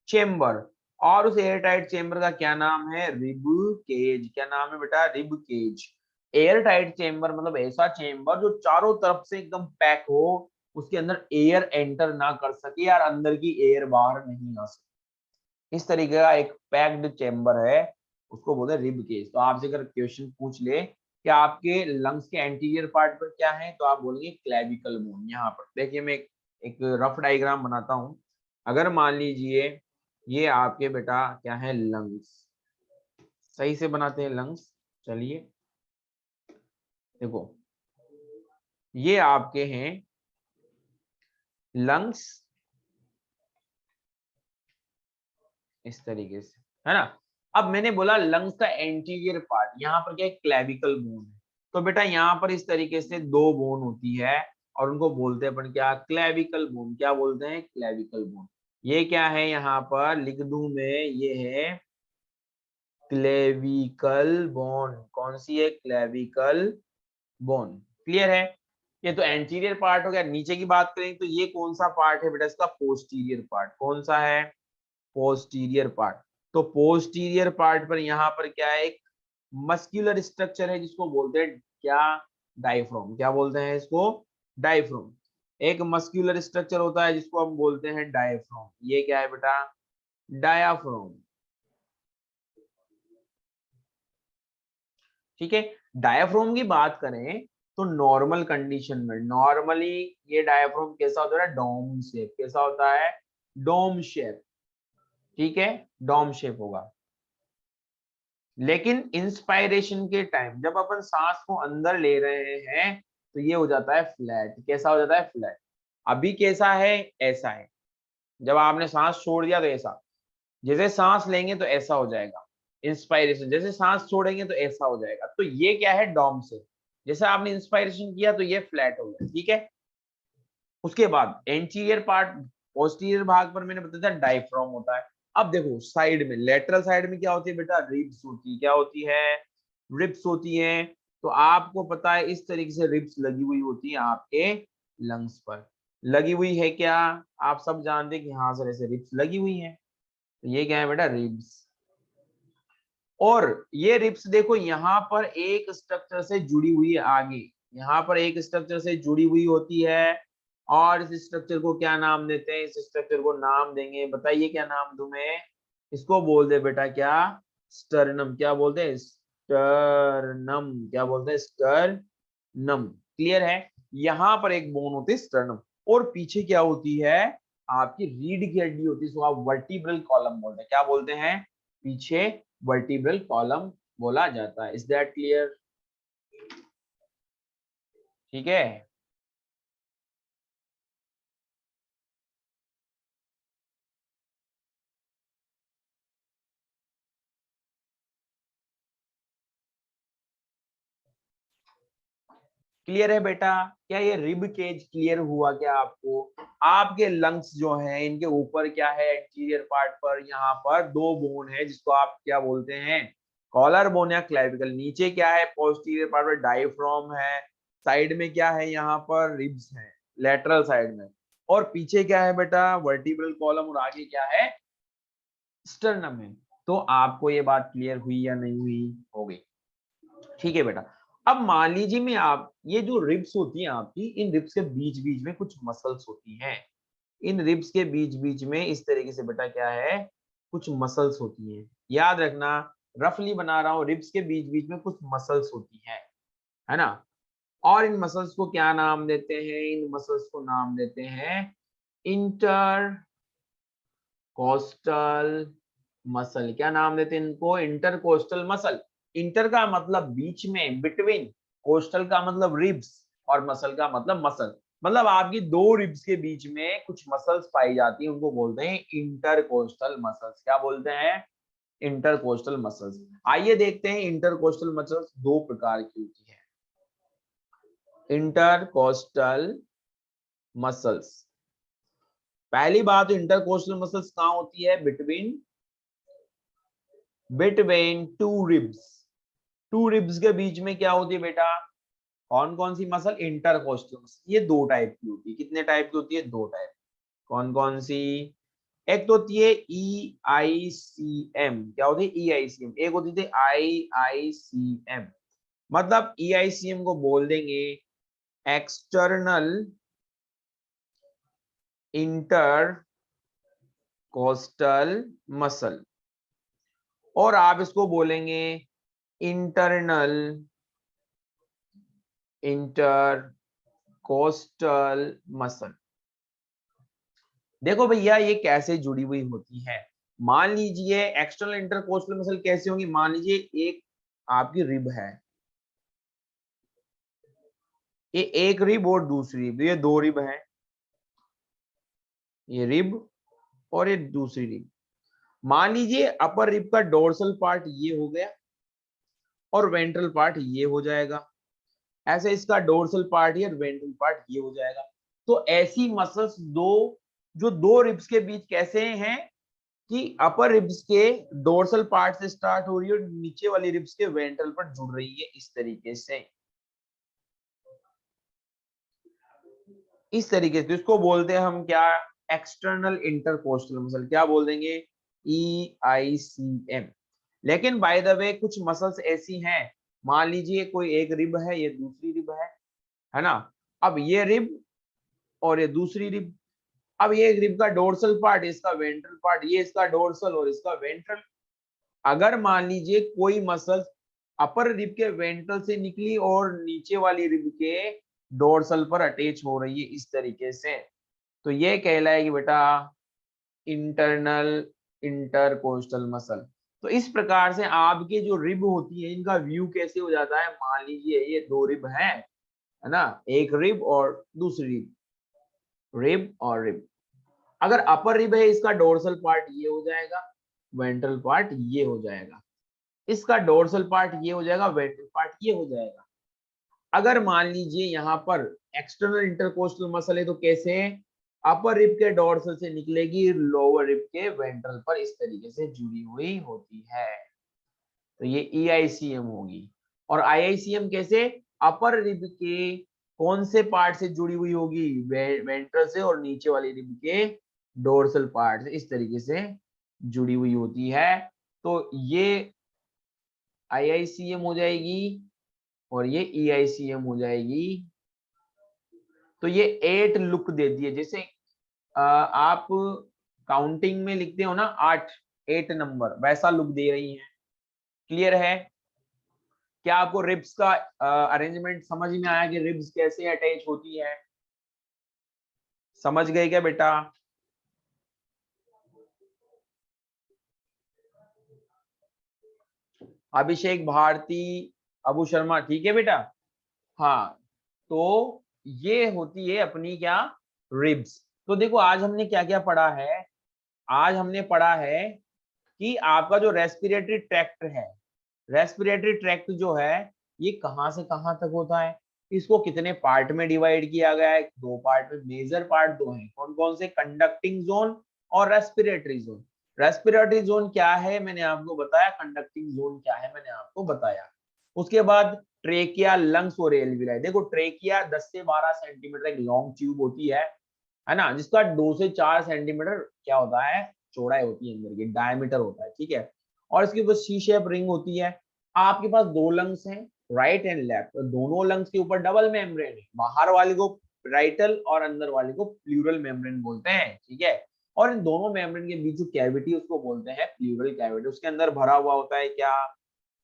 S1: chamber. और उस एयर टाइट चेम्बर का क्या नाम है? Rib cage. क्या नाम है बेटा? Rib cage. Air tight chamber मतलब ऐसा चेम्बर जो चारों तरफ से एकदम पैक हो, उसके अंदर एयर एंटर ना कर सके यार, अंदर की एयर बाहर नहीं आ सके, इस तरीके का एक पैक्ड चेम्बर है, उसको बोलते हैं रिब केज। तो आपसे अगर क्वेश्चन पूछ ले कि आपके लंग्स के एंटीरियर पार्ट पर क्या है, तो आप बोलेंगे क्लेविकल बोन। यहाँ पर देखिए मैं एक रफ डायग्राम बनाता हूँ। अगर मान लीजिए ये आपके बेटा क्या है? लंग्स। सही से बनाते हैं लंग्स। चलिए देखो ये आपके हैं लंग्स इस तरीके से, है ना? अब मैंने बोला लंग्स का एंटीरियर पार्ट, यहाँ पर क्या है? क्लेविकल बोन है। तो बेटा यहाँ पर इस तरीके से दो बोन होती है और उनको बोलते हैं अपन क्या? Clavicle bone. क्या बोलते हैं? Clavicle bone. ये क्या है? यहाँ पर लिख दूं मैं, ये है क्लेविकल बोन। कौन सी है? Clavicle bone. क्लियर है? ये तो एंटीरियर पार्ट हो गया। नीचे की बात करें तो ये कौन सा पार्ट है बेटा? इसका पोस्टीरियर पार्ट। कौन सा है? Posterior part. तो पोस्टीरियर पार्ट पर यहाँ पर क्या है? एक मस्कुलर स्ट्रक्चर है जिसको बोलते हैं क्या? डायफ्राम। क्या बोलते हैं इसको? डायफ्राम। एक मस्कुलर स्ट्रक्चर होता है जिसको हम बोलते हैं डायफ्राम। ये क्या है बेटा? डायाफ्राम। ठीक है, डायाफ्राम की बात करें तो नॉर्मल कंडीशन में नॉर्मली ये डायाफ्राम कैसा होता है? Dome shape. कैसा होता है? Dome shape. ठीक है, डोम शेप होगा। लेकिन इंस्पायरेशन के टाइम जब अपन सांस को अंदर ले रहे हैं तो ये हो जाता है फ्लैट। कैसा हो जाता है? फ्लैट। अभी कैसा है? ऐसा है। जब आपने सांस छोड़ दिया तो ऐसा, जैसे सांस लेंगे तो ऐसा हो जाएगा। इंस्पायरेशन जैसे सांस छोड़ेंगे तो ऐसा हो जाएगा। तो ये क्या है? Dome shape. जैसे आपने इंस्पायरेशन किया तो ये फ्लैट हो गया, ठीक है। उसके बाद एंटीरियर पार्ट, पोस्टीरियर भाग पर मैंने बताया था डायफ्राम होता है। अब देखो साइड में, लेटरल साइड में क्या होती है बेटा, रिब्स होती है। क्या होती है, रिब्स होती है। तो आपको पता है इस तरीके से रिब्स लगी हुई होती है आपके लंग्स पर। लगी हुई है क्या, आप सब जानते हैं कि हाँ सर ऐसे रिब्स लगी हुई है। तो ये क्या है बेटा, रिब्स। और ये रिब्स देखो यहाँ पर एक स्ट्रक्चर से जुड़ी हुई है आगे, यहाँ पर एक स्ट्रक्चर से जुड़ी हुई होती है। और इस स्ट्रक्चर को क्या नाम देते हैं, इस स्ट्रक्चर को नाम देंगे, बताइए क्या नाम दूं मैं। इसको बोल दे बेटा क्या, स्टर्नम। क्या बोलते हैं, स्टर्नम। क्या बोलते हैं, स्टर्नम। क्लियर है। यहाँ पर एक बोन होती है स्टर्नम, और पीछे क्या होती है, आपकी रीढ़ की हड्डी होती है, इसको आप वर्टिब्रल कॉलम बोलते हैं। क्या बोलते हैं, पीछे वर्टिब्रल कॉलम बोला जाता है। इज दैट क्लियर, ठीक है। क्लियर है बेटा, क्या ये रिब केज क्लियर हुआ क्या आपको। आपके लंग्स जो हैं इनके ऊपर क्या है, एंटीरियर पार्ट पर यहाँ पर दो बोन है जिसको आप क्या बोलते हैं, कॉलर बोन या क्लेविकल। नीचे क्या है, पोस्टीरियर पार्ट पर डायफ्राम है। साइड में क्या है, यहाँ पर रिब्स है लेटरल साइड में। और पीछे क्या है बेटा, वर्टिब्रल कॉलम। और आगे क्या है, स्टर्नम है। तो आपको ये बात क्लियर हुई या नहीं हुई, हो गई, ठीक है बेटा। अब मान लीजिए मैं आप, ये जो रिब्स होती हैं आपकी, इन रिब्स के बीच बीच में कुछ मसल्स होती हैं। इन रिब्स के बीच बीच में इस तरीके से बेटा क्या है, कुछ मसल्स होती हैं। याद रखना, रफली बना रहा हूं, रिब्स के बीच बीच में कुछ मसल्स होती है ना। और इन मसल्स को क्या नाम देते हैं, इन मसल्स को नाम देते हैं इंटर कोस्टल मसल। क्या नाम देते हैं इनको, इंटरकोस्टल मसल। इंटर का मतलब बीच में, बिटवीन। कोस्टल का मतलब रिब्स, और मसल का मतलब मसल। मतलब आपकी दो रिब्स के बीच में कुछ मसल्स पाई जाती है, उनको बोलते हैं इंटरकोस्टल मसल्स। क्या बोलते हैं, इंटरकोस्टल मसल्स। आइए देखते हैं, इंटरकोस्टल मसल्स दो प्रकार की होती है। इंटरकोस्टल मसल्स, पहली बात, इंटरकोस्टल मसल्स कहां होती है, between two ribs. Two ribs के बीच में क्या होती है बेटा, कौन कौन सी मसल, इंटरकोस्टल मसल। ये दो टाइप की होती है, कितने टाइप की होती है, दो टाइप। कौन कौन सी, एक तो होती है ई आई सी एम। क्या होती है, ई आई सी एम। एक होती थी आई आई सी एम। मतलब ई आई सी एम को बोल देंगे एक्सटर्नल इंटर कोस्टल मसल, और आप इसको बोलेंगे इंटरनल इंटर कोस्टल मसल। देखो भैया ये कैसे जुड़ी हुई होती है, मान लीजिए एक्सटर्नल इंटरकोस्टल मसल कैसे होंगी। मान लीजिए एक आपकी रिब है, ये एक रिब और दूसरी रिब, ये दो रिब है, ये रिब और ये दूसरी रिब। मान लीजिए अपर रिब का डोर्सल पार्ट ये हो गया, और वेंट्रल पार्ट ये हो जाएगा। ऐसे इसका डोर्सल पार्ट या वेंट्रल पार्ट ये हो जाएगा। तो ऐसी मसल्स दो, जो दो रिब्स के बीच कैसे हैं, कि अपर रिब्स के डोर्सल पार्ट से स्टार्ट हो रही है और नीचे वाली रिब्स के वेंट्रल पर जुड़ रही है, इस तरीके से। इस तरीके से, तो इसको बोलते हैं हम क्या, एक्सटर्नल इंटरकोस्टल मसल। क्या बोल देंगे, ई आई सी एम। लेकिन बाय द वे कुछ मसल्स ऐसी हैं, मान लीजिए कोई एक रिब है, ये दूसरी रिब है ना। अब ये रिब और ये दूसरी रिब, अब ये रिब का डोर्सल पार्ट, इसका वेंट्रल पार्ट, ये इसका डोर्सल और इसका वेंट्रल। अगर मान लीजिए कोई मसल अपर रिब के वेंट्रल से निकली और नीचे वाली रिब के डोर्सल पर अटैच हो रही है इस तरीके से, तो ये कहलाएगी बेटा इंटरनल इंटरकोस्टल मसल। तो इस प्रकार से आपके जो रिब होती है इनका व्यू कैसे हो जाता है, मान लीजिए ये दो रिब है ना, एक रिब और दूसरी रिब, रिब और रिब। अगर अपर रिब है, इसका डोर्सल पार्ट ये हो जाएगा, वेंट्रल पार्ट ये हो जाएगा। इसका डोर्सल पार्ट ये हो जाएगा, वेंट्रल पार्ट ये हो जाएगा। अगर मान लीजिए यहाँ पर एक्सटर्नल इंटरकोस्टल मसल है तो कैसे, अपर रिब के डोर्सल से निकलेगी, लोअर रिब के वेंट्रल पर इस तरीके से जुड़ी हुई होती है, तो ये EICM होगी। और IICM कैसे, अपर रिब के कौन से पार्ट से जुड़ी हुई होगी, वेंट्रल से, और नीचे वाली रिब के डोर्सल पार्ट से इस तरीके से जुड़ी हुई होती है। तो ये IICM हो जाएगी और ये EICM हो जाएगी। तो ये 8 लुक देती है, जैसे आप काउंटिंग में लिखते हो ना 8 नंबर, वैसा लुक दे रही है। क्लियर है? क्या आपको रिब्स का अरेंजमेंट समझ में आया कि रिब्स कैसे अटैच होती है? समझ गए क्या बेटा? अभिषेक भारती, अबू शर्मा, ठीक है बेटा? हाँ, तो ये होती है अपनी क्या, रिब्स। तो देखो आज हमने क्या क्या पढ़ा है, आज हमने पढ़ा है कि आपका जो रेस्पिरेटरी ट्रैक्ट है, रेस्पिरेटरी ट्रैक्ट जो है ये कहां से कहां तक होता है, इसको कितने पार्ट में डिवाइड किया गया है, 2 पार्ट में, मेजर पार्ट 2 हैं, कौन कौन से, कंडक्टिंग जोन और रेस्पिरेटरी जोन। रेस्पिरेटरी जोन क्या है मैंने आपको बताया, कंडक्टिंग जोन क्या है मैंने आपको बताया। उसके बाद ट्रेकिया, लंग्स और एल्विलाई। देखो ट्रेकिया 10 से 12 सेंटीमीटर एक लॉन्ग ट्यूब होती है ना, जिसका 2 से 4 सेंटीमीटर क्या होता है, चौड़ाई होती है, अंदर की डायमीटर होता है, ठीक है। और इसके ऊपर सी शेप रिंग होती है। आपके पास 2 लंग्स हैं, राइट एंड लेफ्ट, तो दोनों लंग्स के ऊपर डबल मेम्ब्रेन है, बाहर वाले को राइटल और अंदर वाले को प्लूरल मेम्ब्रेन बोलते हैं, ठीक है। और इन दोनों मेम्ब्रेन के बीच जो कैविटी उसको बोलते हैं प्लूरल कैविटी, उसके अंदर भरा हुआ होता है क्या,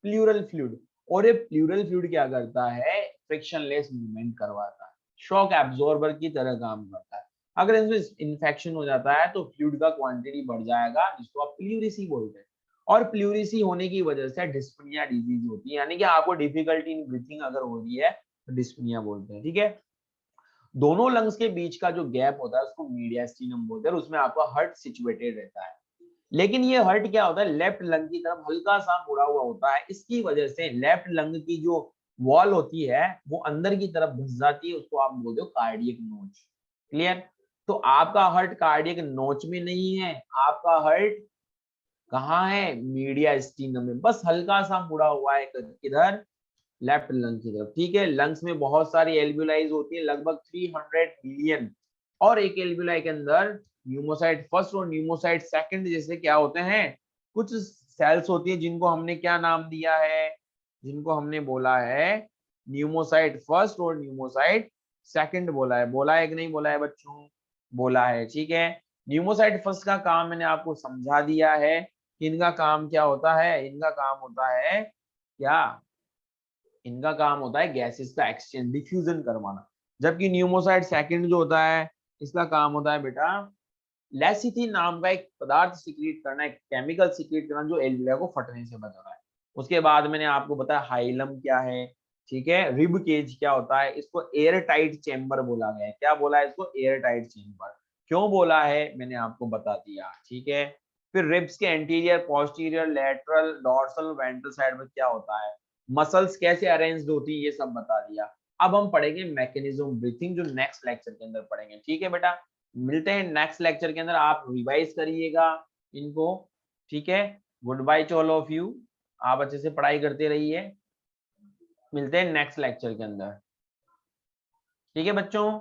S1: प्लूरल फ्लूइड। और ये प्लूरल फ्लूइड क्या करता है, फ्रिक्शनलेस मूवमेंट करवाता है, शॉक एब्जॉर्बर की तरह काम करता है। अगर इसमें इन्फेक्शन हो जाता है तो फ्लूइड का क्वांटिटी बढ़ जाएगा, जिसको आप प्लूरिसी बोलते हैं। और प्लूरिसी होने की वजह से डिस्पनिया डिजीज होती है, यानी कि आपको डिफिकल्टी इन ब्रीथिंग अगर हो रही है तो डिस्पनिया बोलते हैं, ठीक है। दोनों लंग्स के बीच का जो गैप होता है उसको मीडियास्टिनम बोलते हैं, उसमें आपका हार्ट सिचुएटेड रहता है। लेकिन ये हर्ट क्या होता है, लेफ्ट लंग की तरफ हल्का सा मुड़ा हुआ होता है, इसकी वजह से लेफ्ट लंग की जो वॉल होती है वो अंदर की तरफ घुस जाती है, उसको आप बोलते हो कार्डियक नोच। क्लियर? तो आपका हर्ट कार्डियक नोच में नहीं है, आपका हर्ट कहाँ है, मीडिया स्टीनम में, बस हल्का सा मुड़ा हुआ है, किधर, लेफ्ट लंग की तरफ, ठीक है। लंग्स में बहुत सारी एल्विलाईज होती है, लगभग 300 मिलियन। और एक एल्विलाई के अंदर न्यूमोसाइट फर्स्ट और न्यूमोसाइट सेकंड जैसे क्या होते हैं, कुछ सेल्स होती है जिनको हमने क्या नाम दिया है, जिनको हमने बोला है न्यूमोसाइट फर्स्ट और न्यूमोसाइट सेकंड, बोला है कि नहीं बोला है बच्चों, बोला है, ठीक है। न्यूमोसाइट फर्स्ट का काम मैंने आपको समझा दिया है कि इनका काम क्या होता है, इनका काम होता है क्या, इनका काम होता है गैसेस का एक्सचेंज, डिफ्यूजन करवाना। जबकि न्यूमोसाइड सेकंड जो होता है इसका काम होता है बेटा लेसिथिन नाम का एक पदार्थ सिक्रीट करना, एक केमिकल सिक्रीट करना जो एल्विया को फटने से बचा रहा है। उसके बाद मैंने आपको बताया हाइलम क्या है, ठीक है, रिब केज क्या होता है, इसको एयर टाइट चेम्बर बोला गया है, क्या बोला है इसको, एयर टाइट चेम्बर। क्यों बोला है मैंने आपको बता दिया, ठीक है। फिर रिब्स के anterior, posterior, lateral, dorsal, ventral side में क्या होता है, मसल्स कैसे अरेंज्ड होती है, ये सब बता दिया। अब हम पढ़ेंगे मैकेनिज्म ब्रीथिंग, जो नेक्स्ट लेक्चर के अंदर पढ़ेंगे, ठीक है बेटा। मिलते हैं नेक्स्ट लेक्चर के अंदर, आप रिवाइज करिएगा इनको, ठीक है। Good by two all of you, आप अच्छे से पढ़ाई करते रहिए, मिलते हैं नेक्स्ट लेक्चर के अंदर, ठीक है बच्चों।